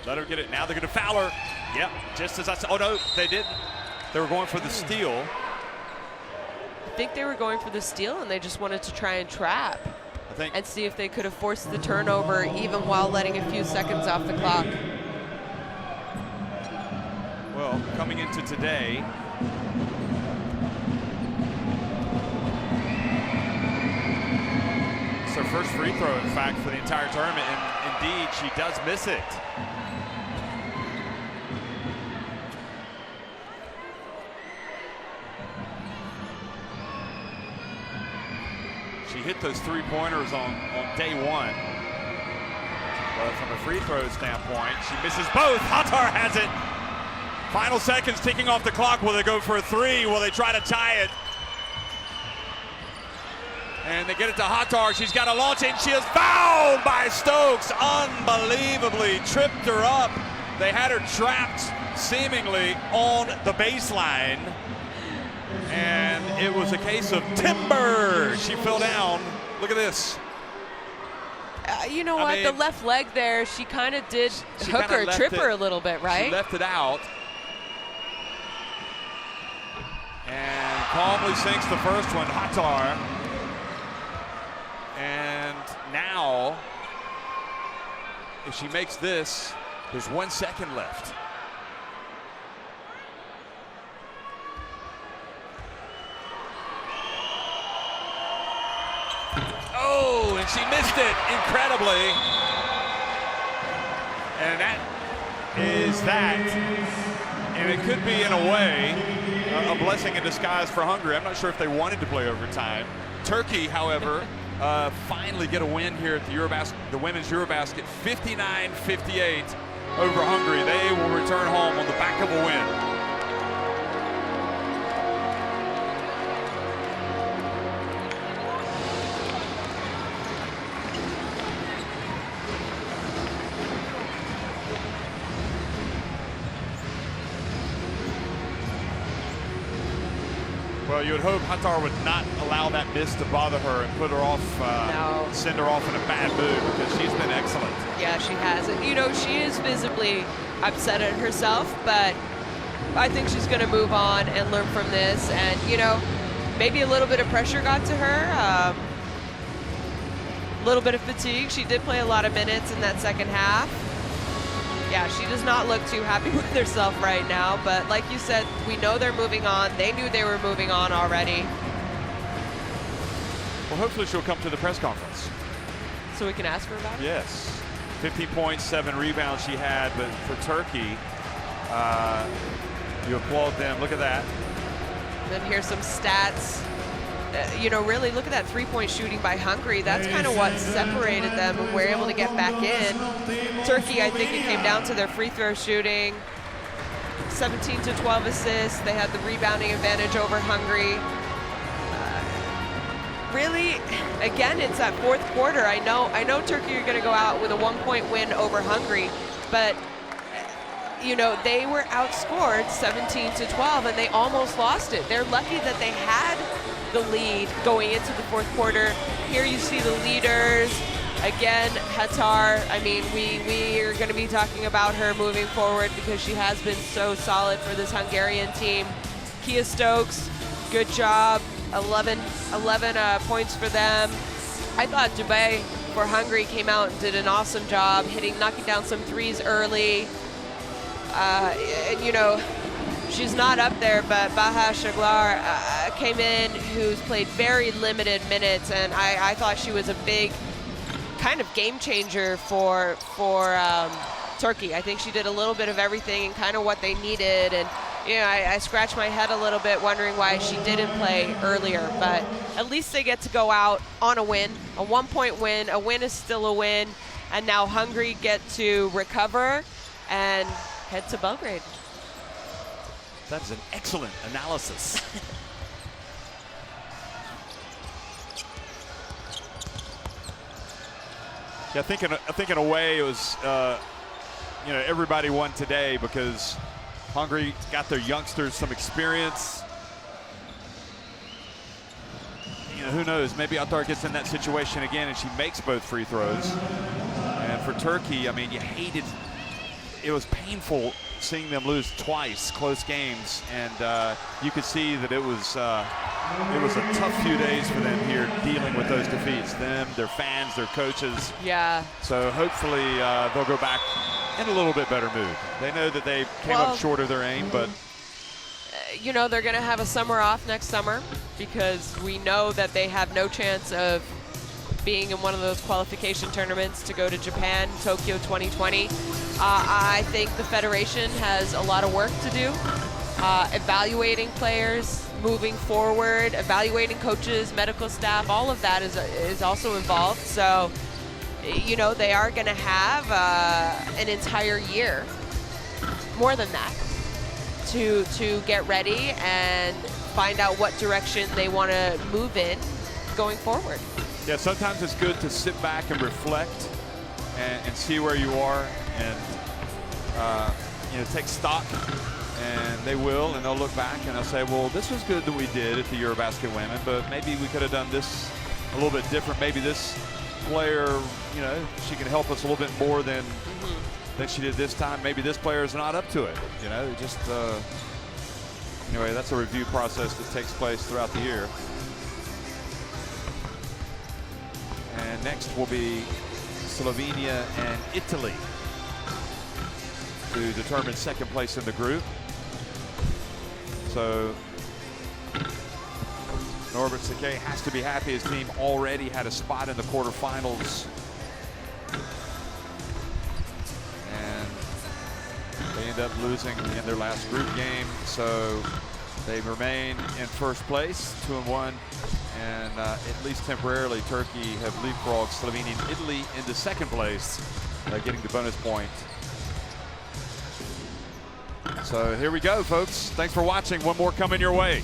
Let her get it. Now they're going to foul her. Yep, just as I said. Oh, no, they didn't. They were going for the steal. I think they were going for the steal, and they just wanted to try and trap and see if they could have forced the turnover even while letting a few seconds off the clock. Well, coming into today, it's her first free throw, in fact, for the entire tournament, and indeed, she does miss it. She hit those 3-pointers on day 1. But from a free throw standpoint, she misses both. Hatar has it. Final seconds ticking off the clock. Will they go for a 3? Will they try to tie it? And they get it to Hatar. She's got to launch it. She is fouled by Stokes. Unbelievably tripped her up. They had her trapped seemingly on the baseline. And it was a case of timber. She fell down. Look at this. You know what? The left leg there, she kind of did hook her, trip her a little bit, right? She left it out. And calmly sinks the first one, Hatar. And now, if she makes this, there's 1 second left. Oh, and she missed it incredibly. And that is that. And it could be, in a way, a blessing in disguise for Hungary. I'm not sure if they wanted to play overtime. Turkey, however, finally get a win here at the women's Eurobasket, 59-58 over Hungary. They will return home on the back of a win. Well, you would hope Hatar would not allow that miss to bother her and put her off, send her off in a bad mood, because she's been excellent. Yeah, she has. And, you know, she is visibly upset at herself, but I think she's going to move on and learn from this. And, you know, maybe a little bit of pressure got to her, a little bit of fatigue. She did play a lot of minutes in that second half. Yeah, she does not look too happy with herself right now, but like you said, we know they're moving on. They knew they were moving on already. Well, hopefully she'll come to the press conference. So we can ask her about it? Yes. 15 points, 7 rebounds she had, but for Turkey, you applaud them. Look at that. And then here's some stats. You know, really look at that 3-point shooting by Hungary. That's kind of what separated them and were able to get back in. Turkey, I think it came down to their free throw shooting. 17 to 12 assists. They had the rebounding advantage over Hungary. Really, again, it's that fourth quarter. I know Turkey are going to go out with a 1-point win over Hungary, but you know, they were outscored 17 to 12 and they almost lost it. They're lucky that they had the lead going into the fourth quarter. Here you see the leaders. Again, Hatar, I mean, we are going to be talking about her moving forward because she has been so solid for this Hungarian team. Kia Stokes, good job. 11 points for them. I thought Dubé for Hungary came out and did an awesome job knocking down some threes early. And you know, she's not up there, but Baha Shaglar came in, who's played very limited minutes, and I thought she was a big kind of game changer for Turkey. I think she did a little bit of everything and kind of what they needed. And you know, I scratched my head a little bit wondering why she didn't play earlier, but at least they get to go out on a win, a 1-point win. A win is still a win, and now Hungary get to recover and head to Belgrade. That is an excellent analysis. Yeah, I think in a way it was, you know, everybody won today because Hungary got their youngsters some experience. You know, who knows? Maybe Attar gets in that situation again and she makes both free throws. And for Turkey, I mean, you hated. It was painful seeing them lose twice, close games, and you could see that it was a tough few days for them here dealing with those defeats. Them, their fans, their coaches. Yeah. So hopefully they'll go back in a little bit better mood. They know that they came up short of their aim, but you know, they're going to have a summer off next summer because we know that they have no chance of being in one of those qualification tournaments to go to Japan, Tokyo 2020. I think the Federation has a lot of work to do, evaluating players, moving forward, evaluating coaches, medical staff, all of that is also involved. So, you know, they are going to have an entire year, more than that, to get ready and find out what direction they want to move in going forward. yeah, sometimes it's good to sit back and reflect and see where you are and you know, take stock. And they will, and they'll look back and they'll say, well, this was good that we did at the Eurobasket Women, but maybe we could have done this a little bit different. Maybe this player, you know, she can help us a little bit more than she did this time. Maybe this player is not up to it. You know, just anyway, that's a review process that takes place throughout the year. And next will be Slovenia and Italy to determine second place in the group. So Norbert Sakay has to be happy. His team already had a spot in the quarterfinals. And they end up losing in their last group game. So they remain in first place, 2-1. And at least temporarily, Turkey have leapfrogged Slovenia and Italy into second place, getting the bonus point. So here we go, folks. Thanks for watching. One more coming your way.